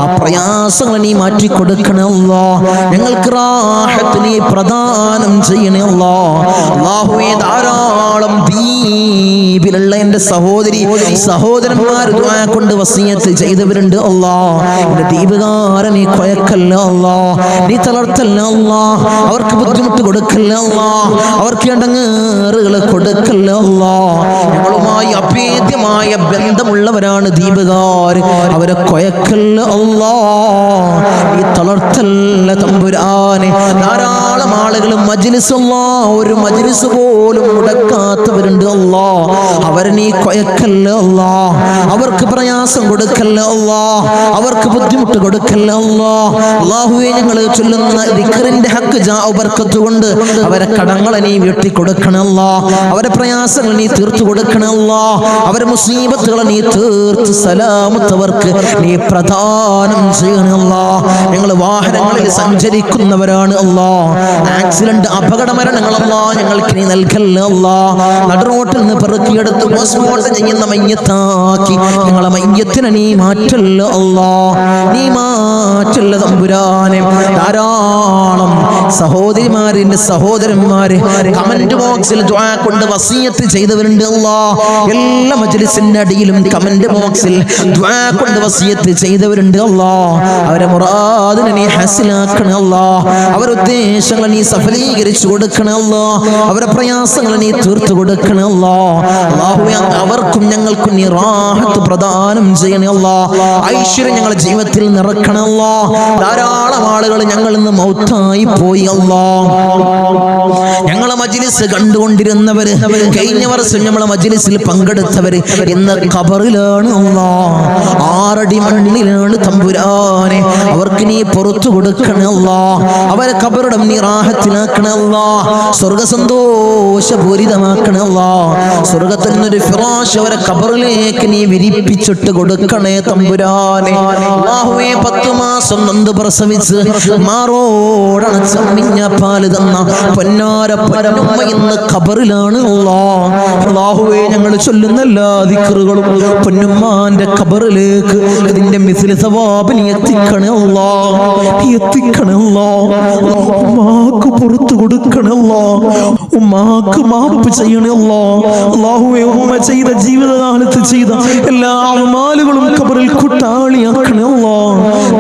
ആ പ്രയാസങ്ങൾ നീ മാറ്റി കൊടുക്കണേ അല്ലാ. ഞങ്ങൾക്ക് റാഹത്ത് നീ പ്രദാനം ചെയ്യണേ അല്ലാ. അല്ലാഹുവേ ധാരാളം ദ്വീപിലുള്ള എൻ്റെ സഹോദരന്മാർ ദുആ കൊണ്ട് വസിയത്ത് ചെയ്തവരുണ്ട് അല്ലാ. എൻ്റെ ദ്വീപുകാരെ നീ കൊയക്കല്ല അല്ലാ, നീ തളർത്തല്ല അല്ലാ, അവർക്ക് ബുദ്ധിമുട്ട് കൊടുക്കല്ല അല്ലാ, അവർക്ക് ഇടങ്ങേറുകൾ കൊടുക്കല്ല അല്ലാ. ഞങ്ങളുമായി അഭേദ്യമായ ബന്ധമുള്ളവരാണ് ദ്വീപുകാർ, അവരെ കൊയക്കല്ല അല്ലാ, നീ തളർത്തല്ല തമ്പുരാനെ. ധാരാളം ആളുകൾ മജ്‌ലിസ് അല്ലാ, ഒരു മജ്‌ലിസ് പോലും മുടക്കാത്തവരുണ്ട് അല്ലാ, അവരെ നീ കൊയക്കല്ല അല്ലാ, അവർക്ക് പ്രയാസം കൊടുക്കല്ല അല്ലാ, അവർക്ക് ബുദ്ധിമുട്ട് കൊടുക്കല്ല അല്ലാ. അല്ലാഹുവേ, ഞങ്ങൾ ചൊല്ലുന്ന ദിക്റിന്റെ ഹക്ക് ജാഉ ബർക്കത്ത് കൊണ്ട് അവരെ കടങ്ങളെ നീ വീട്ടി കൊടുക്കണം അല്ലാ, അവരെ പ്രയാസങ്ങൾ നീ തീർത്തു കൊടുക്കണം അല്ലാ, അവരെ മുസീബത്തുകളെ നീ തീർത്ത് സലാമത്തവർക്ക് നീ പ്രദാനം ചെയ്യണം അല്ലാ. ഞങ്ങൾ വാഹനങ്ങളിൽ സഞ്ചരിക്കുന്നവരാണ് അല്ലാ, ആക്സിഡന്റ് അപകട മരണങ്ങളല്ലാ ഞങ്ങൾക്ക് നീ നൽകല്ല അല്ലാ. നടുറോട്ടിൽ നിന്ന് പെറുക്കിയെടുത്ത് പോസ്റ്റ്മോർട്ടം ചെയ്യുന്ന മയ്യത്താക്കി ഞങ്ങളെ മയ്യത്തിനെ നീ മാറ്റല്ല അല്ലാ, നീ മാറ്റല്ല തമ്പുരാനെ. ധാരാളം സഹോദരിമാരിന്റെ സഹോദരന്മാര് കമന്റ് ബോക്സിൽ ദുആ കൊണ്ട് വസിയത്ത് ചെയ്തവരുണ്ട് അല്ലാ. എല്ലാ മജ്‌ലിസിന്റെ അടിയിലും കമന്റ് ബോക്സിൽ ദുആ കൊണ്ട് വസിയത്ത് ചെയ്തവരുണ്ട് അല്ലാ. അവരെ മുറാദിനെ നീ ഹാസിലാക്കണം അല്ലാ, അവരുടെ ഉദ്ദേശങ്ങൾ നീ സഫലീകരിച്ചു കൊടുക്കണം അല്ലാ, അവരുടെ പ്രയാസങ്ങൾ നീ തീർത്തു കൊടുക്കണം അല്ലാ. അല്ലാഹുവേ, അവർക്കും ഞങ്ങൾക്കും നീ റാഹത്ത് പ്രദാനം ചെയ്യണേ അല്ലാ, ഐശ്വര്യം ഞങ്ങളുടെ ജീവിതത്തിൽ നിറക്കണം അല്ലാ. ധാരാളം ആളുകൾ ഞങ്ങളിൽ നിന്ന് മൗത്തായി പോയി അല്ലാ. ഞങ്ങളെ മജ്‌ലിസ് കണ്ടുകൊണ്ടിരുന്നവര്, കഴിഞ്ഞ വർഷം നമ്മളെ മജ്‌ലിസിൽ പങ്കെടുത്തവര് ഇന്ന് ഖബറിലാണ് അല്ലാ, 6 അടി മണ്ണിലാണ് തമ്പുരാനെ. അവർക്ക് നീ പുറത്തു കൊടുക്കണം അല്ലാ, അവരെ ഖബറിടം നീ റാഹത്തിലാക്കണം അല്ലാ, സ്വർഗ സന്തോഷപൂരിതമാക്കണം അല്ലാ. സ്വർഗത്തിനൊരു ഫിറാശ് അവരെ ഖബറിലേക്ക് നീ വിരിപ്പിച്ചിട്ട് കൊടുക്കണേ തമ്പുരാനെ. അല്ലാഹുവേ, 10 മാസം നൊന്ത് പ്രസവിച്ച് മാറോടണച്ച മിഞ്ഞ പാല് തന്ന പൊന്നാര പൊന്നുമ്മ ഇന്ന് ഖബറിലാണ് അല്ലാ. അല്ലാഹുവേ, ഞങ്ങൾ ചൊല്ലുന്ന എല്ലാ ദിക്റുകളും പൊന്നുമ്മാന്റെ ഖബറിലേക്ക് ഇതിന്റെ മിസ്ലി സവാബ് നീ എത്തിക്കണേ അല്ലാ, എത്തിക്കണേ അല്ലാ. ഉമ്മാക്ക് പുറത്തു കൊടുക്കണേ അല്ലാ, ഉമ്മാക്ക് മാപ്പ് ചെയ്യണേ അല്ലാ. അല്ലാഹുവേ, ഉമ്മ ചെയ്ത ജീവിതകാലത്ത് ചെയ്ത എല്ലാ അമാലുകളും ഖബറിൽ കൂട്ടാളിയാക്കണേ അല്ലാ,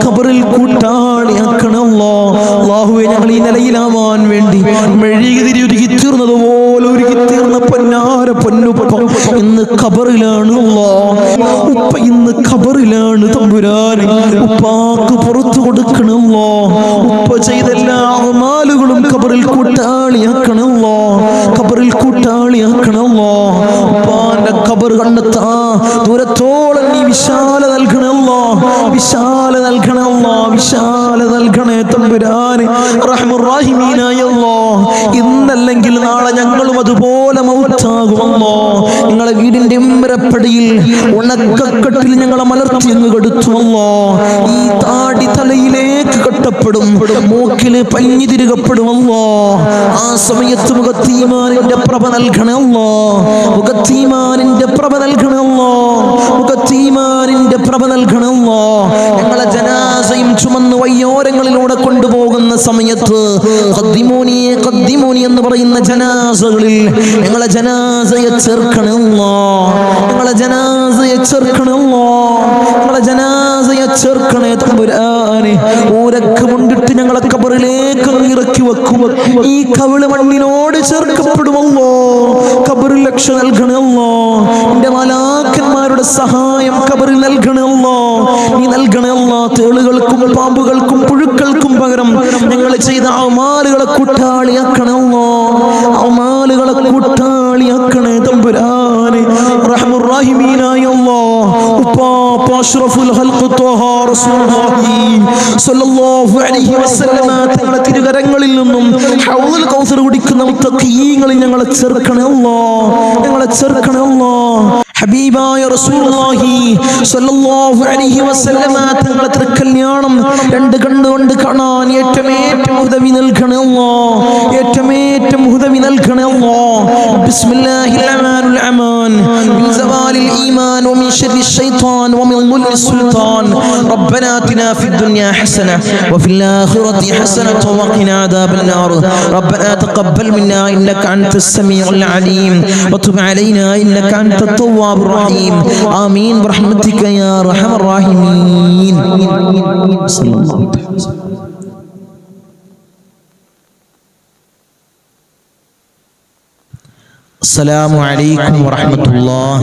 ഖബറിൽ കൂട്ടാളിയാക്കണേ അല്ലാ. അല്ലാഹുവേ, ഞങ്ങൾ ഈ നിലയിലാവാൻ വേണ്ടി മെഴുകുതിരി ഒരുക്കി തീർന്നതുപോലെ ഒരുക്കി തീർന്ന പൊന്നാര പൊന്നുപ്പ ഇന്ന് ഖബറിലാണ് അല്ലാ. ഉപ്പ ഇന്ന് ഖബറിലാണ് തമ്പുരാനെ. ഉപ്പാക്ക് പുറത്തു കൊടുക്കണം അല്ലാ, ഉപ്പ ചെയ്ത എല്ലാ അമാലുകളും ഖബറിൽ കൂട്ടാളിയാക്കണം അല്ലാ, ഖബറിൽ കൂട്ടാളിയാക്കണം അല്ലാ. ഉപ്പാന്റെ ഖബർ കണ്ടെത്താ ദൂരത്തോളം നീ വിശാല നൽകണം അല്ലാ, വിശാല നൽകണം അല്ലാ, വിശാല നൽകണേ തമ്പുരാനെ. റഹ്മുർ റഹീമീനായ അല്ലാ, ഇന്നല്ലെങ്കിൽ നാളെ ഞങ്ങളും അതുപോലെ മൗത്താകുമല്ലോ. നിങ്ങളെ വീടിന്റെ ഇമ്പരപ്പടിയിൽ ഉണക്കക്കെട്ടിൽ ഞങ്ങളെ മലർത്തി അങ്ങ് കെടുത്തുമല്ലോ. ഈ താടി തലയിലേക്ക് കെട്ടപ്പെടും, മൂക്കില് പഞ്ഞി തിരുകപ്പെടുമല്ലോ. ആ സമയത്ത് മുഖത്തീമാനിന്റെ പ്രഭ നൽകണമല്ലോ, മുഖത്തീമാനിന്റെ പ്രഭ നൽകണമല്ലോ, മുഖത്തീമാനിന്റെ പ്രഭ നൽകണമല്ലോ. ഞങ്ങളെ ജനാസയും ചുമന്ന് വയ്യോരങ്ങളിലൂടെ കൊണ്ടുപോകുന്ന സമയത്ത് ഖദ്ദിമൂനി ഖദ്ദിമൂനി എന്ന് പറയുന്ന ജനാസകളിൽ ഞങ്ങളെ ജനാസയെ ചേർക്കണമല്ലോ, ഞങ്ങളെ ജനാസയെ ചേർക്കണമല്ലോ, ഞങ്ങളെ ജനാസയെ ചേർക്കണേ തമ്പുരാനെ. ഊരക്ക് മുണ്ടിട്ട് ഞങ്ങളെ ഖബറിലേക്ക് ഇറക്കി വെക്കും, ഈ കവിള് മണ്ണിനോട് ചേർക്കപ്പെടുമല്ലോ. ഖബറിൽ രക്ഷ നൽകണമല്ലോ, എന്റെ മലാക്കന്മാരുടെ സഹായം ഖബറിൽ നൽകണമല്ലോ, നീ നൽകണമല്ലോ. തേളുകൾക്കും പാമ്പുകൾക്കും പുഴുക്കൾക്കും പകരം ഞങ്ങൾ ചെയ്ത അമാലുകളെ കൂട്ടാളിയാക്കണമല്ലോ, അമാലുകളെ കൂട്ടാളിയാക്കണേ തമ്പുരാനെ. റഹ്മുർ റഹീമീനായ അല്ലാഹ്, ഉപ്പാപ്പ അഷ്റഫുൽ ഖൽഖ് ത്വഹ റസൂലുള്ളാഹി സ്വല്ലല്ലാഹു അലൈഹി വസല്ലമ തങ്ങളുടെ തിരുകരങ്ങളിൽ നിന്നും ഹൗദുൽ കൗസർ കുടിക്കുന്ന മുത്തഖീങ്ങളിൽ ഞങ്ങളെ ചേർക്കണേ അല്ലാഹ്, ഞങ്ങളെ ചേർക്കണേ അല്ലാഹ്. ഹബീബായ റസൂലുള്ളാഹി സ്വല്ലല്ലാഹു അലൈഹി വസല്ലമ തങ്ങളുടെ തിരുക്കല്യാണം 2 കണ്ണുകൊണ്ട് കാണാൻ ഏറ്റവും ഉദവി നൽകണേ അല്ലാഹ്, ഏറ്റവും ഉദവി നൽകണേ അല്ലാഹ്. ബിസ്മില്ലാഹിർ റഹ്മാനിർ റഹീം. من زوال الإيمان ومن شر الشيطان ومن ظلم السلطان. ربنا آتنا في الدنيا حسنة وفي الآخرة حسنة وقنا عذاب النار. ربنا تقبل منا إنك أنت السميع العليم وتب علينا إنك أنت التواب الرحيم. آمين برحمتك يا أرحم الراحمين. صلى الله عليه وسلم. السلام عليكم ورحمة الله.